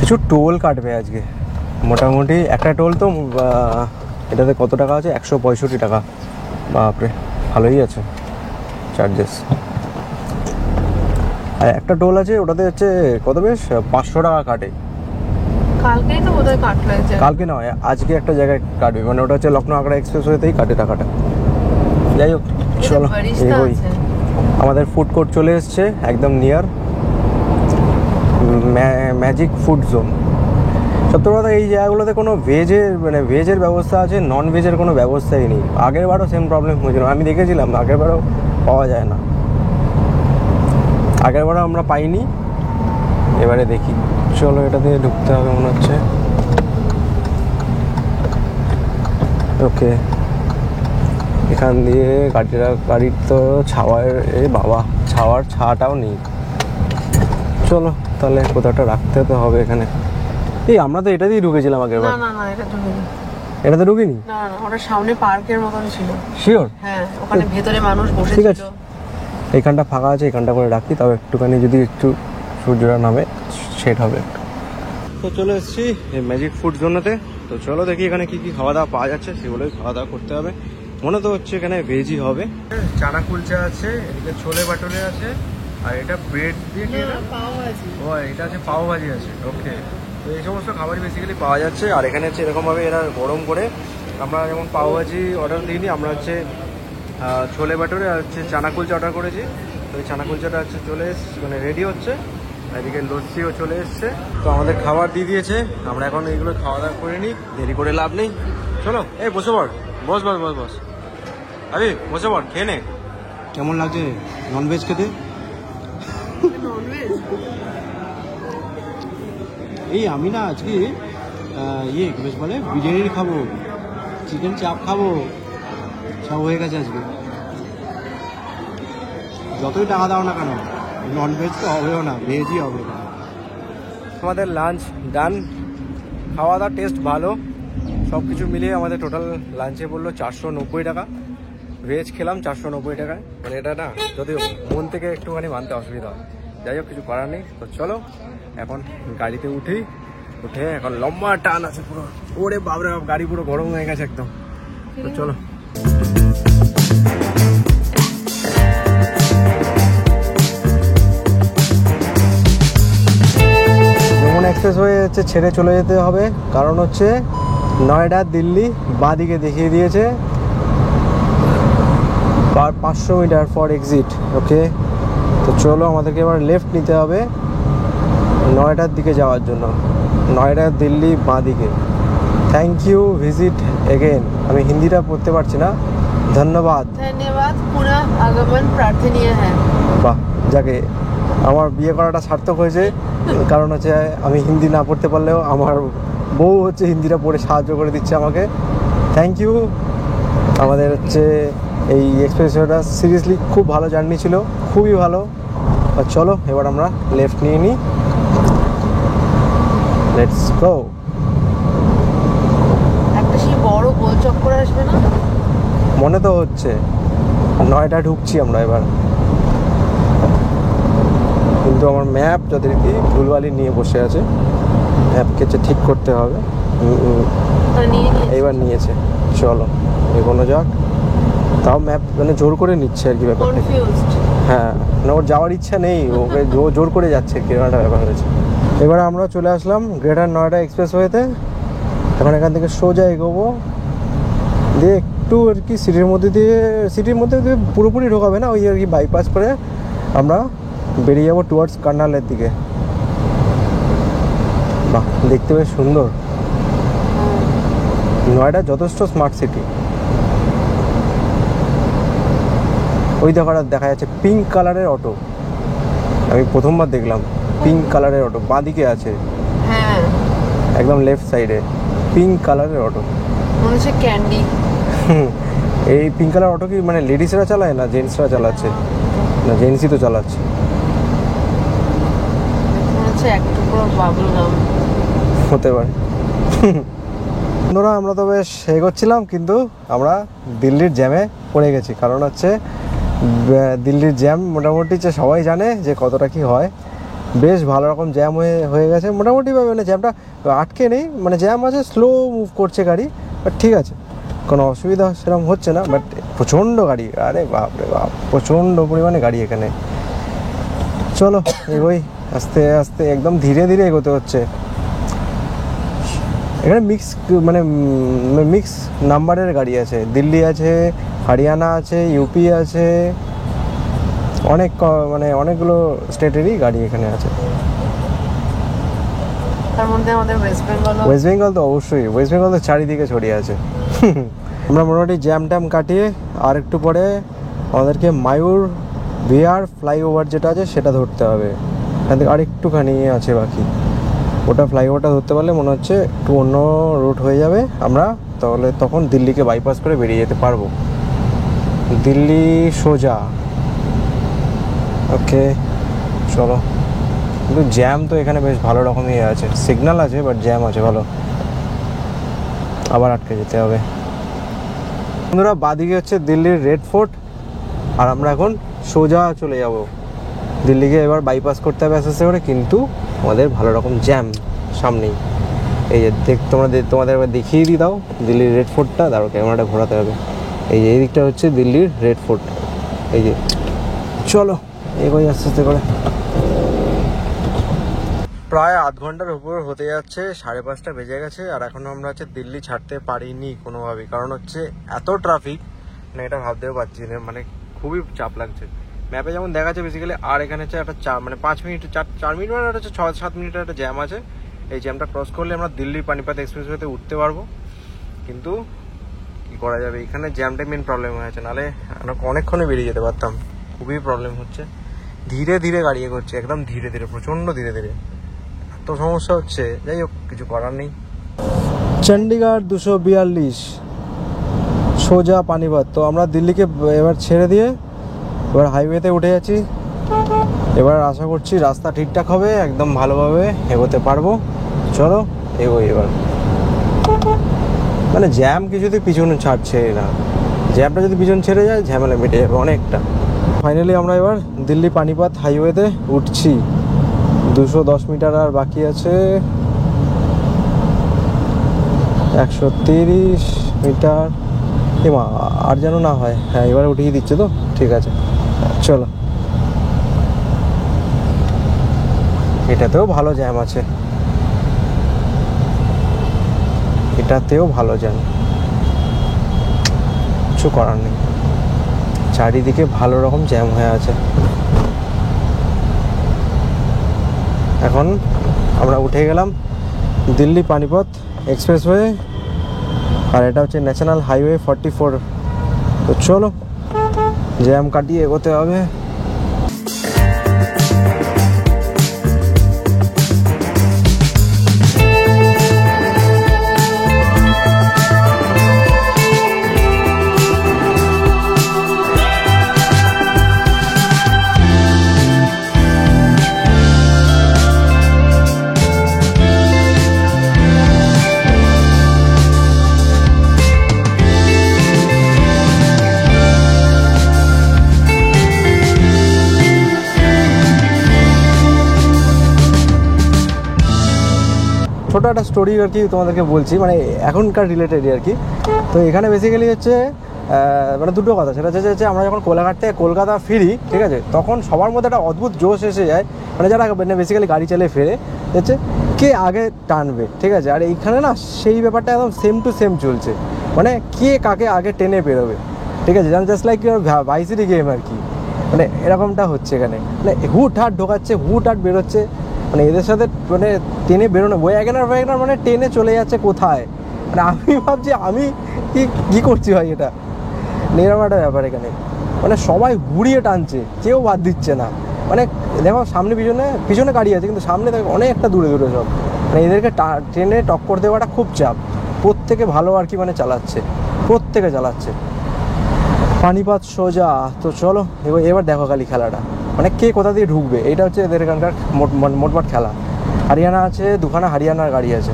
কিছু টোল কাটবে আজকে মোটামুটি। একটা টোল তো এটাতে কত টাকা আছে, 165 টাকা। বাপরে, ভালোই আছে চার্জেস। আর একটা টোল আছে, ওটাতে হচ্ছে কত, বেশ 500 টাকা কাটে। কালকেই তো বোধহয় কাটলো। কালকে নয়, আজকে একটা জায়গায় কাটবে। মানে ওটা হচ্ছে লখনৌ আগ্রা এক্সপ্রেসওয়েতেই কাটে টাকাটা। যাই হোক, চলো এগোই। আমাদের ফুড কোর্ট চলে এসছে একদম নিয়ার, ম্যাজিক ফুড জোন। সত্যি কথা, এই জায়গাগুলোতে কোনো ভেজের ব্যবস্থা আছে, নন ভেজের কোনো ব্যবস্থাই নেই। আগেরবারও সেম প্রবলেম হয়েছিল, আমি দেখেছিলাম, আগেরবারও পাওয়া যায় না, আগেরবারও আমরা পাইনি, এবারে দেখি। চলো, এটা দিয়ে ঢুকতে হবে মনে হচ্ছে। ওকে, এখান দিয়ে গাড়ির তো বাবা ছাওয়ার ছাটাও নেই। চলো তাহলে কোথাটা রাখতে তো হবে এখানে। এই আমরা তো এটা দিয়ে ঢুকেছিলাম আগের বার। না এটা ঢুকিনি। এটাতে ঢুকিনি? না ওটা সামনে পার্কের মতন ছিল। শিওর? হ্যাঁ, ওখানে ভেতরে মানুষ বসে ছিল। ঠিক আছে, এইখানটা ফাঁকা আছে, এইখানটা করে রাখি, তবে একটুখানি যদি একটু সূর্যটা নামে সেট হবে। তো চলে এসেছি এই ম্যাজিক ফুড জোনেতে। তো চলো দেখি এখানে কি কি খাওয়া দাওয়া পাওয়া যাচ্ছে, সেগুলোই খাওয়া দাওয়া করতে হবে। মনে তো হচ্ছে এখানে ভেজই হবে। চানা কুলচা আছে, এদিকে ছোলে বাটুরে আছে, আর এটা ব্রেড দিয়ে পাও ভাজি। ও, এটা আছে পাও ভাজি আছে। ওকে, তো এই সমস্ত খাবারই বেসিক্যালি পাওয়া যাচ্ছে। আর এখানে হচ্ছে এরকমভাবে এরা গরম করে, আমরা যেমন পাও ভাজি অর্ডার দিইনি, আমরা হচ্ছে ছোলে বাটুরে আর হচ্ছে চানা কুলচা অর্ডার করেছি। তো এই চানা কুলচাটা হচ্ছে চলে এসছে, মানে রেডি হচ্ছে। এদিকে লস্যিও চলে এসছে। তো আমাদের খাবার দিয়ে দিয়েছে, আমরা এখন এইগুলো খাওয়া দাওয়া করে নিই, দেরি করে লাভ নেই। চলো, এই বসে পড়, বস বস বস বস, আরে বসে পড়, খেয়ে নে। কেমন লাগছে ননভেজ খেতে? এই আমি না আজকে বেশ বলে বিরিয়ানি খাবো, চিকেন চাপ খাবো, সব হয়ে গেছে আজকে। যতই টাকা দাও না কেন, ননভেজ তো হবেও না, ভেজই হবে। আমাদের লাঞ্চ ডান, খাওয়া দাওয়ার টেস্ট ভালো, সব কিছু মিলিয়ে আমাদের টোটাল লাঞ্চে পড়লো 490 টাকা। ভেজ খেলাম 490 টাকায়। মানে এটা না, যদিও মন থেকে একটুখানি মানতে অসুবিধা হয়, যাই হোক কিছু করার নেই। তো চলো এখন গাড়িতে উঠে এখন লম্বা টান আছে পুরো। ওরে বাবরে বাপ, গাড়ি পুরো গরম হয়ে গেছে একদম। তো চলো। যমুনা এক্সপ্রেসওয়ে হচ্ছে ছেড়ে চলে যেতে হবে, কারণ হচ্ছে নয়ডা দিল্লি বাঁদিকে দেখিয়ে দিয়েছে, 500 মিটার ফর এক্সিট। ওকে, তো চলো আমাদেরকে এবার লেফট নিতে হবে নয়ডার দিকে যাওয়ার জন্য। নয়ডা দিল্লি বাঁদিকে। Thank you, visit again. আমি হিন্দিটা পড়তে পারছি না। ধন্যবাদ। ধন্যবাদ, পুনঃ আগমন প্রার্থনীয় হ্যাঁ। বাহ, যাকে আমার বিয়ে করাটা সার্থক হয়েছে। কারণ হচ্ছে আমি হিন্দি না পড়তে পারলেও আমার বউ হচ্ছে হিন্দিটা পড়ে সাহায্য করে দিচ্ছে আমাকে। Thank you. আমাদের হচ্ছে এই এক্সপ্রেসওয়েটা সিরিয়াসলি খুব ভালো জার্নি ছিল, খুবই ভালো। চলো এবার আমরা লেফট নিয়ে নিই, লেটস গো। গোল চক্কর আসবে না? মনে তো হচ্ছে। নয়ডা ঢুকছি আমরা এবার, কিন্তু আমার ম্যাপ যথারীতি ভুলভালি নিয়ে বসে আছে। ম্যাপকে ঠিক করতে হবে। এইবার নিয়েছে, চলো এগোনো যাক। তাও ম্যাপ মানে জোর করে নিচ্ছে আর কি ব্যাপারটা। হ্যাঁ, মানে ওর যাওয়ার ইচ্ছা নেই, ওকে জোর করে যাচ্ছে, কিরকম একটা ব্যাপার হয়েছে। এবার আমরা চলে আসলাম গ্রেটার নয়ডা এক্সপ্রেসওয়েতে। এখন এখান থেকে সোজা এগোবো, দিয়ে একটু আর কি সিটির মধ্যে দিয়ে পুরোপুরি ঢোকাবে না, ওই আর কি বাইপাস করে আমরা বেরিয়ে যাবো টুয়ার্ডস কার্নালের দিকে। বাহ, দেখতে বেশ সুন্দর। নয়ডা যথেষ্ট স্মার্ট সিটি। ওই দেখা যাচ্ছে পিঙ্ক কালারের অটো, আমি প্রথমবার দেখলাম পিঙ্ক কালারের অটো, বাঁদিকে আছে একদম লেফট সাইডে পিঙ্ক কালারের অটো, মনে হচ্ছে ক্যান্ডি। এই পিঙ্ক কালার অটো কি মানে লেডিসরা চালায় না জেন্টসরা চালাচ্ছে? না, জেন্টসই তো চালাচ্ছে। মনে হচ্ছে এক টুকরো বাবল গাম হতে পারে। বন্ধুরা, আমরা তো বেশ এগোচ্ছিলাম, কিন্তু আমরা দিল্লির জ্যামে পড়ে গেছি। কারণ হচ্ছে দিল্লির জ্যাম মোটামুটি যে সবাই জানে যে কতটা কি হয়। বেশ ভালো রকম জ্যাম হয়ে গেছে মোটামুটি, মানে জ্যামটা আটকে নেই, মানে জ্যাম আছে, স্লো মুভ করছে গাড়ি, বাট ঠিক আছে, কোনো অসুবিধা সেরকম হচ্ছে না। বাট প্রচণ্ড গাড়ি, আরে বাপ রে বাপ, প্রচণ্ড পরিমাণে গাড়ি এখানে। চলো এগোই আস্তে আস্তে, একদম ধীরে ধীরে এগোতে হচ্ছে। এখানে মিক্স নাম্বারের গাড়ি আছে, দিল্লি আছে, হরিয়ানা আছে, ইউপি আছে, অনেকগুলো স্টেটেরই গাড়ি এখানে আছে। তার মধ্যে আমাদের ওয়েস্ট বেঙ্গল তো অবশ্যই, ওয়েস্ট বেঙ্গল তো চারিদিকে ছড়িয়ে আছে। আমরা মোটামুটি জ্যাম ট্যাম কাটিয়ে আর একটু পরে আমাদেরকে মায়ুর বিহার ফ্লাইওভার যেটা আছে সেটা ধরতে হবে। এখান থেকে আর একটুখানি আছে বাকি, ওটা ফ্লাইওভারটা ধরতে পারলে মনে হচ্ছে একটু অন্য রুট হয়ে যাবে, আমরা তাহলে তখন দিল্লিকে বাইপাস করে বেরিয়ে যেতে পারবো। দিল্লি সোজা, ওকে চলো। কিন্তু জ্যাম তো এখানে বেশ ভালো রকমই আছে, সিগন্যাল আছে বাট জ্যাম আছে ভালো, আবার আটকে যেতে হবে। বন্ধুরা, বাদিকে হচ্ছে দিল্লির রেড ফোর্ট, আর আমরা এখন সোজা চলে যাব দিল্লিকে। এবার বাইপাস করতে হবে আস্তে আস্তে করে, কিন্তু আমাদের ভালো রকম জ্যাম সামনেই। এই যে তোমাদের এবার দেখিয়ে দিই দাও দিল্লির রেড ফোর্টটা, দাঁড়ো ক্যামেরাটা ঘোরাতে হবে। এই যে এই দিকটা হচ্ছে দিল্লির রেড ফোর্ট, এই যে। চলো এগোই আস্তে আস্তে করে। প্রায় আধ ঘন্টার উপর হতে যাচ্ছে, 5:30 বেজে গেছে, আর এখনও আমরা হচ্ছে দিল্লি ছাড়তে পারিনি কোনোভাবেই। কারণ হচ্ছে এত ট্রাফিক, মানে এটা ভাবতেও পারছি না, মানে খুবই চাপ লাগছে। ম্যাপে যেমন দেখাচ্ছে বেসিক্যালি, আর এখানে হচ্ছে একটা 5 মিনিট 4 মিনিট মানে হচ্ছে 6-7 মিনিটের একটা জ্যাম আছে। এই জ্যামটা ক্রস করলে আমরা দিল্লি পানিপাত এক্সপ্রেসওয়েতে উঠতে পারবো, কিন্তু কি করা যাবে, এখানে জ্যামটাই মেন প্রবলেম হয়েছে, নাহলে আমরা অনেকক্ষণে বেরিয়ে যেতে পারতাম। খুবই প্রবলেম হচ্ছে, ধীরে ধীরে গাড়ি এগোচ্ছে, একদম ধীরে ধীরে, প্রচণ্ড ধীরে ধীরে, এত সমস্যা হচ্ছে। যাই হোক, কিছু করার নেই। চণ্ডীগড় 242 সোজা পানিপত। তো আমরা দিল্লিকে এবার ছেড়ে দিয়ে এবার হাইওয়েতে উঠে যাচ্ছি। এবার আশা করছি রাস্তা ঠিকঠাক হবে, একদম ভালোভাবে এগোতে পারবো। চলো এগোই এবার। মানে জ্যাম কিছুতেই পিছনে ছাড়ছে না, জ্যামটা যদি পিছন ছেড়ে যায় ঝামেলা মিটে যাবে অনেকটা। ফাইনালি আমরা এবার দিল্লি পানিপত হাইওয়েতে উঠছি। 210 মিটার আর বাকি আছে, 130 মিটার। এমা আর যেন না হয়। হ্যাঁ, এবারে উঠিয়ে দিচ্ছে তো, ঠিক আছে চলো। এটাতেও ভালো জ্যাম আছে, এটাতেও ভালো জ্যাম, কিছু করার নেই, চারিদিকে ভালো রকম জ্যাম হয়ে আছে। এখন আমরা উঠে গেলাম দিল্লি পানিপত এক্সপ্রেসওয়ে, আর এটা হচ্ছে ন্যাশনাল হাইওয়ে 44। তো চলো জ্যাম কাটিয়ে এগোতে হবে। ছোটো একটা স্টোরি আর কি তোমাদেরকে বলছি, মানে এখনকার রিলেটেডই আর কি। তো এখানে বেসিক্যালি হচ্ছে মানে দুটো কথা, সেটা হচ্ছে আমরা যখন কোলাঘাট থেকে কলকাতা ফিরি, ঠিক আছে, তখন সবার মধ্যে একটা অদ্ভুত জোশ এসে যায়, মানে যারা বেসিক্যালি গাড়ি চালিয়ে ফেরে হচ্ছে কে আগে টানবে, ঠিক আছে। আর এইখানে না সেই ব্যাপারটা একদম সেম টু সেম চলছে, মানে কে কাকে আগে টেনে বেরোবে, ঠিক আছে, জাস্ট লাইক ভাইসিটি গেম আর কি, মানে এরকমটা হচ্ছে এখানে। মানে হুট হাট ঢোকাচ্ছে, হুট হাট বেরোচ্ছে, মানে এদের সাথে মানে টেনে বেরোনো ওয়াগনার মানে টেনে চলে যাচ্ছে কোথায়, মানে আমি ভাবছি আমি কী করছি ভাই, এটা এরকম একটা ব্যাপার এখানে, মানে সবাই ঘুরিয়ে টানছে, কেউ বাদ দিচ্ছে না। মানে দেখো সামনে পিছনে গাড়ি আছে, কিন্তু সামনে দেখো অনেকটা দূরে দূরে সব, মানে এদেরকে ট্রেনে টক্কর দেওয়াটা খুব চাপ। প্রত্যেকে ভালো আর কি মানে প্রত্যেকে চালাচ্ছে পানিপথ সোজা। তো চলো এবার দেখো খালি খেলাটা, মানে কে কোথা দিয়ে ঢুকবে, এইটা হচ্ছে এদের এখানকার মোটমাট খেলা। হরিয়ানা আছে, দুখানা হরিয়ানার গাড়ি আছে,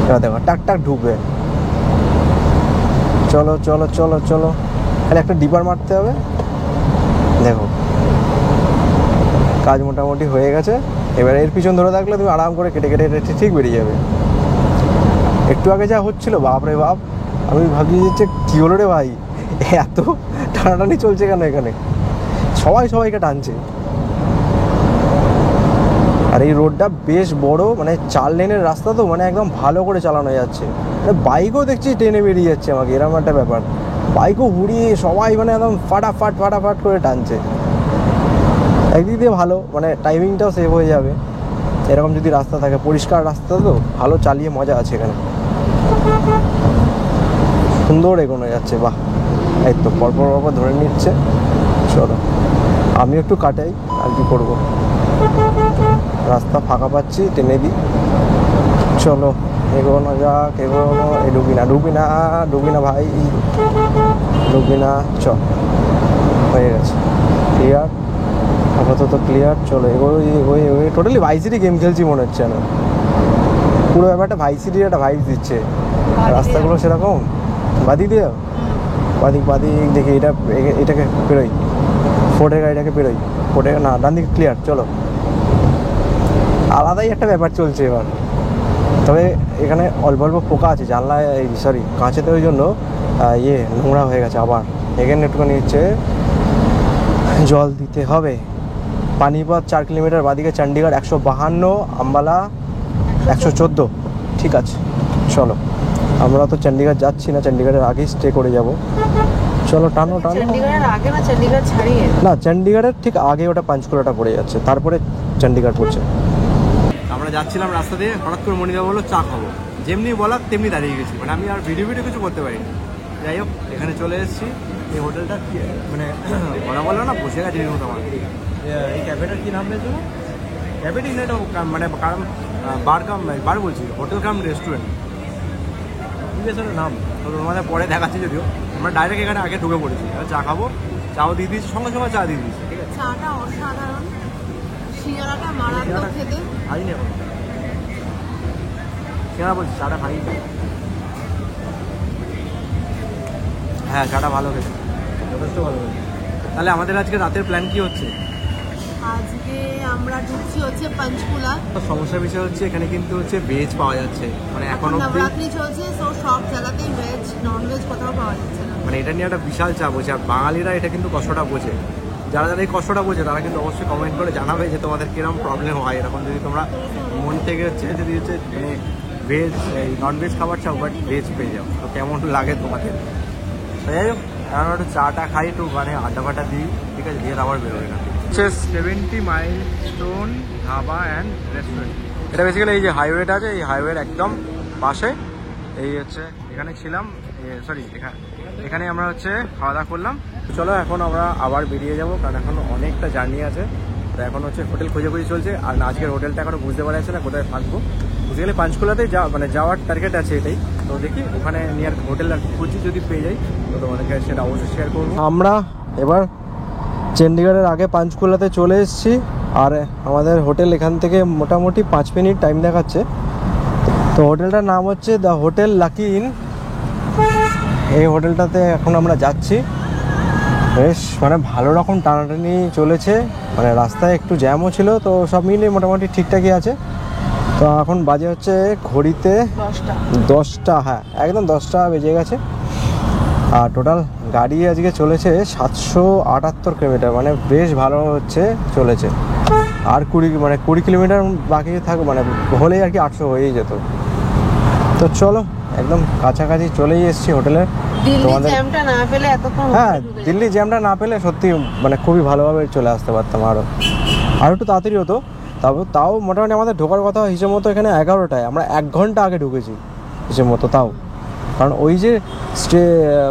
এবার দেখো টাক টাক ঢুকবে। চলো চলো চলো চলো, খালি একটা ডিপার মারতে হবে। দেখো কাজ মোটামুটি হয়ে গেছে, এবার এর পিছন ধরে থাকলে তুমি আরাম করে কেটে কেটে ঠিক বেরিয়ে যাবে। একটু আগে যা হচ্ছিল বাপ রে বাপ, আমি ভাবছি যে কী হলো রে ভাই, এত টানাটানি চলছে কেন এখানে, সবাইকে টানছে। আর এই রোডটা বেশ বড়, মানে 4 লেনের রাস্তা, তো মানে একদম ভালো করে চালানো যাচ্ছে। বাইকও দেখছি টেনে বেরিয়ে যাচ্ছে আমাকে, এরকম একটা ব্যাপার, বাইকও উড়িয়ে সবাই মানে একদম ফাটাফাট করে টানছে। একদিক দিয়ে ভালো, মানে টাইমিংটাও সেভ হয়ে যাবে, এরকম যদি রাস্তা থাকে, পরিষ্কার রাস্তা তো ভালো, চালিয়ে মজা আছে এখানে, সুন্দর এগোনো যাচ্ছে। বাহ, এই তো পরপর ধরে নিচ্ছে। চলো আমি একটু কাটাই, আর কি করবো, রাস্তা ফাঁকা পাচ্ছি, টেনে দিই। চলো এগোনো যাক, ডুবি না ভাই, ডুবি না। চল হয়ে গেছে, ক্লিয়ার, আপাতত ক্লিয়ার। চলো এগোই টোটালি ভাইসিটি গেম খেলছি মনে হচ্ছে না, পুরো ব্যাপারটা ভাইসিটির একটা ভাইব দিচ্ছে। রাস্তাগুলো সেরকম বাদিক দিয়ে, বাদিক দেখি এটাকে পেরোই, ফোর্ডের গাড়িটাকে পেরোই, ফোর্ডের না, ডান দিকে ক্লিয়ার। চলো আলাদাই একটা ব্যাপার চলছে এবার। তবে এখানে অল্প পোকা আছে জানলায়, কাঁচেতে, ওই জন্য নোংরা হয়ে গেছে। আবার এখানে একটুখানি হচ্ছে জল দিতে হবে। পানিপথ 4 কিলোমিটার, বাদিকে চণ্ডীগড় 152, আম্বালা 114। ঠিক আছে চলো, আমরা তো চণ্ডীগড় যাচ্ছি না, চণ্ডীগড়ের আগেই স্টে করে যাব। চলো টানো। চণ্ডীগড়ের আগে না চণ্ডীগড় ছাড়িয়ে? না, চণ্ডীগড়ের ঠিক আগে ওটা পাঁচকুড়াটা পড়ে যাচ্ছে, তারপরে চণ্ডীগড় পড়ছে। আমরা যাচ্ছিলাম রাস্তা দিয়ে, হঠাৎ করে মনিদা বললো চা খাবো, যেমনি বলার তেমনি দাঁড়িয়ে গেছি, মানে আমি আর ভিডিও কিছু করতে পারিনি। যাই হোক এখানে চলে এসেছি, এই হোটেলটা মানে ওরা বললো না বসে গেছে মতো আমার। এই ক্যাফেটার কী নাম পেয়েছিল? ক্যাফেটি না, এটা মানে কারণ বার বলছি, হোটেল কাম রেস্টুরেন্ট, ঠিক আছে নাম, তো তোমাদের পরে দেখাচ্ছি। যদিও আমরা ডাইরেক্ট এখানে আগে ঢুকে পড়েছি, চা খাবো, চাও দিয়ে দিয়েছি, সঙ্গে চা দিয়ে দিয়েছি, ঠিক আছে। চাটা অসাধারণ, সিঙ্গারাটা মারাত্মক খেতে। খাইনি এখন, সিঙ্গারা বলছি, চাটা খাইনি। হ্যাঁ চাটা ভালো খেতে, যথেষ্ট ভালো খেতে। তাহলে আমাদের আজকে রাতের প্ল্যান কি হচ্ছে? আজকে আমরা ঢুকছি হচ্ছে পঞ্চকুলা। সমস্যার বিষয় হচ্ছে এখানে কিন্তু হচ্ছে ভেজ পাওয়া যাচ্ছে, মানে এখন নবরাত্রি চলছে, তো সব জায়গাতেই ভেজ, নন ভেজ কোথাও পাওয়া যাচ্ছে না, মানে এটা নিয়ে একটা বিশাল চাপ হচ্ছে। আর বাঙালিরা এটা কিন্তু কষ্টটা বোঝে, যারা এই কষ্টটা বোঝে তারা কিন্তু অবশ্যই কমেন্ট করে জানাবে যে তোমাদের কিরকম প্রবলেম হয় এরকম, যদি তোমরা মন থেকে যদি মানে ভেজ নন ভেজ খাবার চাও বাট ভেজ পেয়ে যাও, তো কেমন লাগে তোমাদের। যাই হোক আমরা একটু চাটা খাই, একটু মানে আড্ডা ফাটা দিই, ঠিক আছে, দিয়ে আবার বেরোয় না। হচ্ছে 70 মাইলস্টোন ধাবা অ্যান্ড রেস্টুরেন্ট। এটা বেসিক্যালি এই যে হাইওয়েটা আছে, এই হাইওয়ের একদম পাশে, এই হচ্ছে এখানে ছিলাম, এখানে আমরা হচ্ছে খাওয়া দাওয়া করলাম। চলো এখন আমরা আবার বেরিয়ে যাব, কারণ এখন অনেকটা জার্নি আছে, তো এখন হচ্ছে হোটেল খোঁজাখুঁজি চলছে। আর আজকের হোটেলটা এখনও বুঝতে পারা যাচ্ছে না কোথায় থাকবো। বেসিক্যালি পাঁচকুলাতে মানে যাওয়ার টার্গেট আছে এটাই, তো দেখি ওখানে নিয়ার হোটেল আর খুঁজি, যদি পেয়ে যাই তো তোমাদেরকে সেটা অবশ্যই শেয়ার করবো। আমরা এবার চণ্ডীগড়ের আগে পাঁচকুলাতে চলে এসেছি, আর আমাদের হোটেল এখান থেকে মোটামুটি 5 মিনিট টাইম দেখাচ্ছে। তো হোটেলটার নাম হচ্ছে দ্য হোটেল লাকি ইন। এই হোটেলটাতে এখন আমরা যাচ্ছি, বেশ মানে ভালো রকম টানাটানি চলেছে, মানে রাস্তায় একটু জ্যামও ছিল, তো সব মিলিয়ে মোটামুটি ঠিকঠাকই আছে। তো এখন বাজে হচ্ছে ঘড়িতে 10টা, হ্যাঁ একদম 10টা বেজে গেছে। আর টোটাল গাড়ি আজকে চলেছে 778 কিলোমিটার, মানে বেশ ভালো হচ্ছে চলেছে। আর 20 কিলোমিটার বাকি থাকবে, মানে হলেই আর কি 800 হয়েই যেত। তো চলো একদম কাছাকাছি চলেই এসেছি হোটেলে। দিল্লি জ্যামটা না পেলে এতক্ষণ, হ্যাঁ দিল্লি জ্যামটা না পেলে সত্যি মানে খুবই ভালোভাবে চলে আসতে পারতাম, আরও একটু তাড়াতাড়ি হতো। তাও মোটামুটি আমাদের ঢোকার কথা হিসেব মতো এখানে 11টায়, আমরা 1 ঘন্টা আগে ঢুকেছি হিসেব মতো। তাও কারণ ওই যে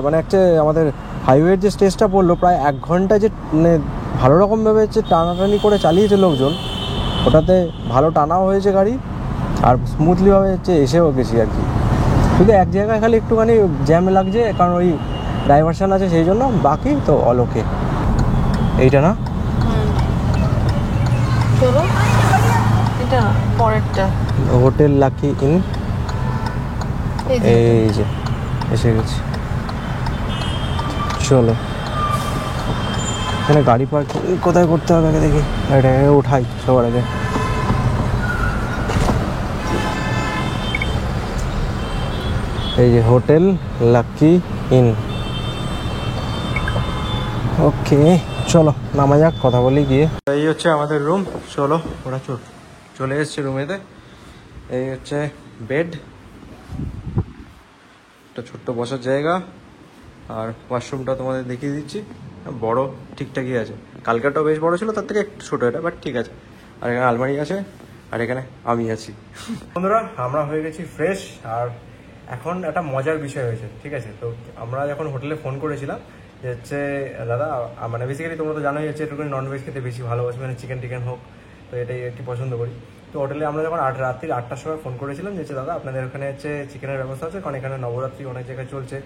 মানে একটা আমাদের হাইওয়ের যে স্টেজটা পড়লো প্রায় 1 ঘন্টা, যে মানে ভালো রকমভাবে হচ্ছে টানাটানি করে চালিয়েছে লোকজন, ওটাতে ভালো টানাও হয়েছে গাড়ি আর স্মুথলিভাবে হচ্ছে এসেও গেছি আর কি। শুধু এক জায়গায় খালি একটুখানি জ্যাম লাগছে, কারণ ওই ডাইভারশান আছে সেই জন্য, বাকি তো অলোকে। এইটা না, চলো এটা পরেরটা, হোটেল লাকি ইন, এই যে এসে গেছি। চলো এখানে গাড়ি পার্কিং কোথায় করতে হবে আগে দেখি, এটা উঠাই সবার আগে। এই যে হোটেল লাকি ইন, ওকে চলো নামা যাক, কথা বলি গিয়ে। এই হচ্ছে আমাদের রুম, চলো ওরা চলে এসছে রুমেতে। এই হচ্ছে বেড, একটা ছোট্ট বসার জায়গা, আর ওয়াশরুমটা তোমাদের দেখিয়ে দিচ্ছি, বড় ঠিকঠাকই আছে। কালকাটাও বেশ বড় ছিল, তার থেকে একটু ছোটো এটা, বাট ঠিক আছে। আর এখানে আলমারি আছে, আর এখানে আমি আছি। বন্ধুরা আমরা হয়ে গেছি ফ্রেশ, আর এখন একটা মজার বিষয় হয়েছে, ঠিক আছে। তো আমরা যখন হোটেলে ফোন করেছিলাম যে হচ্ছে দাদা, মানে বেসিক্যালি তোমরা তো জানোই হচ্ছে একটুখানি ননভেজ খেতে বেশি ভালোবাসি, মানে চিকেন টিকেন হোক, তো এটাই একটু পছন্দ করি। তো হোটেলে আমরা যখন রাত্রি 8টার সময় ফোন করেছিলাম যে দাদা আপনাদের ওখানে হচ্ছে চিকেনের ব্যবস্থা আছে, কারণ এখানে নবরাত্রি অনেক জায়গায় চলছে,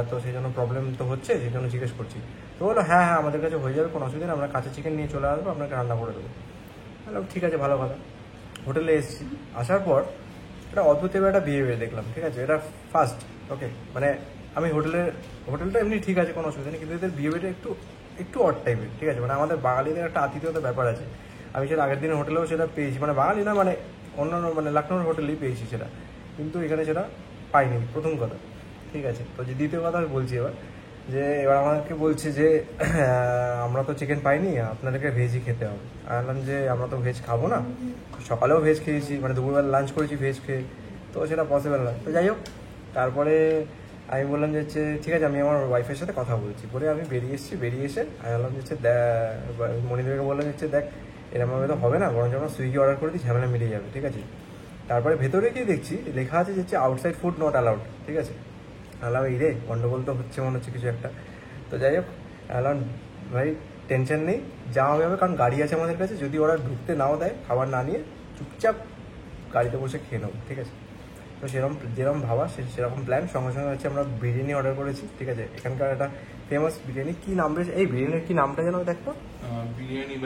তো সেই জন্য প্রবলেম তো হচ্ছে, সেই জন্য জিজ্ঞেস করছি। তো বলো হ্যাঁ হ্যাঁ আমাদের কাছে হয়ে যাবে, কোনো অসুবিধা নেই, আমরা কাঁচা চিকেন নিয়ে চলে আসবো, আপনাকে রান্না করে দেবো। বললাম ঠিক আছে, ভালো কথা। হোটেলে এসেছি, আসার পর একটা অদ্ভুত একটা বিহেভিয়ার দেখলাম, ঠিক আছে। এটা ফার্স্ট, ওকে, মানে আমি হোটেলটা এমনি ঠিক আছে, কোনো অসুবিধা নেই, কিন্তু এদের বিহেভিয়ারটা একটু অড টাইপের, ঠিক আছে। মানে আমাদের বাঙালিদের একটা আতিথেয়তার ব্যাপার আছে, আমি সেটা আগের দিনের হোটেলেও সেটা পেয়েছি, মানে বাঙালি না, মানে অন্যান্য মানে লখনৌর হোটেলেই পেয়েছি সেটা, কিন্তু এখানে সেটা পাইনি, প্রথম কথা, ঠিক আছে। তো যে দ্বিতীয় কথা আমি বলছি এবার আমাকে বলছে যে আমরা তো চিকেন পাইনি, আপনাদেরকে ভেজই খেতে হবে। আমি বললাম যে আমরা তো ভেজ খাবো না, সকালেও ভেজ খেয়েছি, মানে দুপুরবেলা লাঞ্চ করেছি ভেজ খেয়ে, তো সেটা পসিবল না। তো যাই হোক, তারপরে আমি বললাম যে হচ্ছে ঠিক আছে, আমি আমার ওয়াইফের সাথে কথা বলছি, বলে আমি বেরিয়ে এসে আমি বললাম যে হচ্ছে মনিদেরকে বললাম হচ্ছে দেখ এরকমভাবে তো হবে না, বরঞ্চ আমরা সুইগি অর্ডার করে দিই, ঝামেলা মিলিয়ে যাবে, ঠিক আছে। তারপরে ভেতরে গিয়ে দেখছি লেখা আছে যে হচ্ছে আউটসাইড ফুড নট অ্যালাউড, ঠিক আছে। আলাম এই রে গন্ডগোল তো হচ্ছে মনে হচ্ছে কিছু একটা। তো যাই হোক, আলাম ভাই টেনশন নেই, যাওয়া যাবে, কারণ গাড়ি আছে আমাদের কাছে, যদি ওরা ঢুকতে নাও দেয় খাবার না নিয়ে চুপচাপ গাড়িতে বসে খেয়ে নেবো, ঠিক আছে। তো যেরকম ভাবা সেরকম প্ল্যান, সঙ্গে সঙ্গে হচ্ছে আমরা বিরিয়ানি অর্ডার করেছি, ঠিক আছে। এখানকার একটা ফেমাস বিরিয়ানি, কি নাম রয়েছে এই বিরিয়ানির, কি নামটা যেন দেখতো, বিরিয়ানি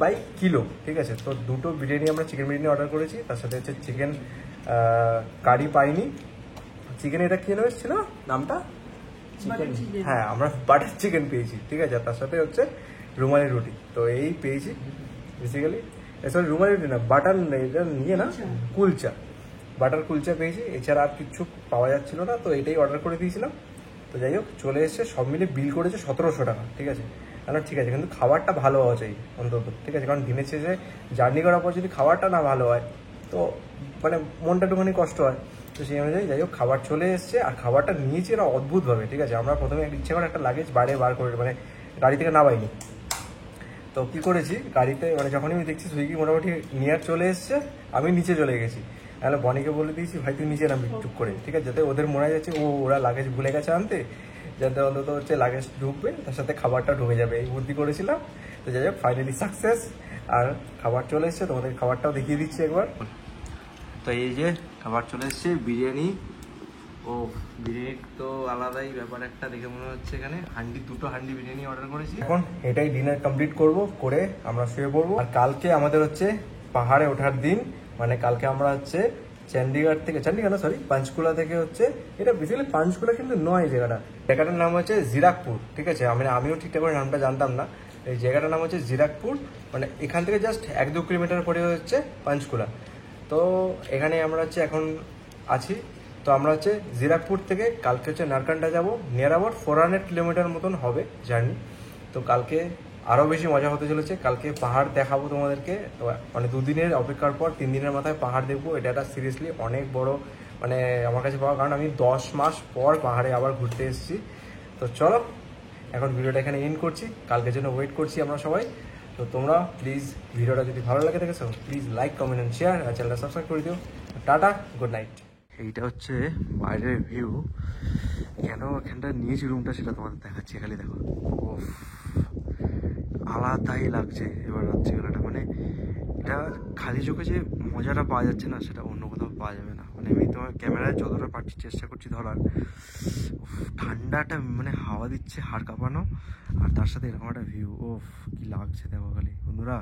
বাই কিলো, ঠিক আছে। তো দুটো বিরিয়ানি আমরা চিকেন বিরিয়ানি অর্ডার করেছি, তার সাথে হচ্ছে চিকেন কারি পাইনি, চিকেন এটা কি ছিল নামটা, চিকেন, হ্যাঁ আমরা বাটার চিকেন পেয়েছি, ঠিক আছে। তার সাথে হচ্ছে রুমালি রুটি, তো এই পেয়েছি বেসিক্যালি, সরি রুমালি রুটি না, বাটার এটা নিয়ে না, কুলচা, বাটার কুলচা পেয়েছি, এছাড়া আর কিছু পাওয়া যাচ্ছিল না, তো এটাই অর্ডার করে দিয়েছিলাম। তো যাই হোক চলে এসছে, সব মিলে বিল করেছে 1700 টাকা, ঠিক আছে। ঠিক আছে, কিন্তু খাবারটা ভালো হওয়া চাই অন্তত, ঠিক আছে, কারণ দিনের শেষে জার্নি করার পর যদি খাবারটা না ভালো হয় তো মানে মনটা একটুখানি কষ্ট হয়। তো সেই অনুযায়ী যাই হোক খাবার চলে এসছে, আর খাবারটা নিয়েছি এরা অদ্ভুতভাবে, ঠিক আছে। আমরা প্রথমে ইচ্ছে করে একটা লাগেজ বাইরে বার করে, মানে গাড়ি থেকে নামাইনি, তো কী করেছি গাড়িতে, মানে যখনই আমি দেখছি সুইগি মোটামুটি নিয়ার চলে এসছে, আমি নিচে চলে গেছি, তাহলে বনিকে বলে দিয়েছি ভাই তুই নিচে নামবি চুপ করে, ঠিক আছে, যাতে ওদের মনে যাচ্ছে ওরা লাগেজ ভুলে গেছে আনতে, যাতে অন্তত হচ্ছে লাগেজ ঢুকবে তার সাথে খাবারটা ঢুকে যাবে, এই বুদ্ধি করেছিলাম। তো যাই হোক ফাইনালি সাকসেস, আর খাবার চলে এসছে, তোমাদের খাবারটাও দেখিয়ে দিচ্ছি একবার। তো এই যে খাবার চলে এসছে, বিরিয়ানি, ও বিরিয়ানি তো আলাদাই ব্যাপার একটা, দেখে মনে হচ্ছে এখানে দুটো হান্ডি বিরিয়ানি অর্ডার করেছি। এখন এটাই ডিনার কমপ্লিট করে আমরা শুয়ে পড়বো। আর কালকে আমাদের হচ্ছে পাহাড়ে ওঠার দিন, মানে কালকে আমরা হচ্ছে পাঞ্চকুলা থেকে হচ্ছে, এটা বেসিক্যালি পাঞ্চকুলা কিন্তু নয়, জায়গাটার নাম হচ্ছে জিরাকপুর, ঠিক আছে। আমিও ঠিকঠাক করে নামটা জানতাম না, এই জায়গাটার নাম হচ্ছে জিরাকপুর, মানে এখান থেকে জাস্ট 1-2 কিলোমিটার পরে হচ্ছে পাঞ্চকুলা। তো এখানে আমরা হচ্ছে এখন আছি। তো আমরা হচ্ছে জিরাকপুর থেকে কালকে হচ্ছে নারকান্ডা যাব, নিয়ার অ্যাবাউট 400 কিলোমিটার মতন হবে জার্নি। তো কালকে আরও বেশি মজা হতে চলেছে, কালকে পাহাড় দেখাবো তোমাদেরকে। তো মানে 2 দিনের অপেক্ষার পর 3 দিনের মাথায় পাহাড় দেখবো, এটা একটা সিরিয়াসলি অনেক বড় মানে আমার কাছে পাওয়া, কারণ আমি 10 মাস পর পাহাড়ে আবার ঘুরতে এসেছি। তো চলো এখন ভিডিওটা এখানে এন্ড করছি, কালকের জন্য ওয়েট করছি আমরা সবাই। তো তোমরা প্লিজ ভিডিওটা যদি ভালো লাগে থাকে please like, comment and share, আর চ্যানেলটা সাবস্ক্রাইব করে দিও। Tata, good night. এইটা হচ্ছে বাইরের ভিউ, কেন এখানটা নিয়েছি রুমটা সেটা তোমাদের দেখাচ্ছি, খালি দেখো। ওফ, আলাদাই লাগছে এবার রাত্রিবেলাটা, মানে এটা খালি চোখে যে মজাটা পাওয়া যাচ্ছে না সেটা অন্য কোথাও পাওয়া যাবে না। মানে আমি তোমার ক্যামেরায় যতটা পারছি চেষ্টা করছি ধরার। উফ, ঠান্ডাটা মানে হাওয়া দিচ্ছে হাড় কাঁপানো, আর তার সাথে এরকম একটা ভিউ। ওফ, কি লাগছে দেখো খালি বন্ধুরা।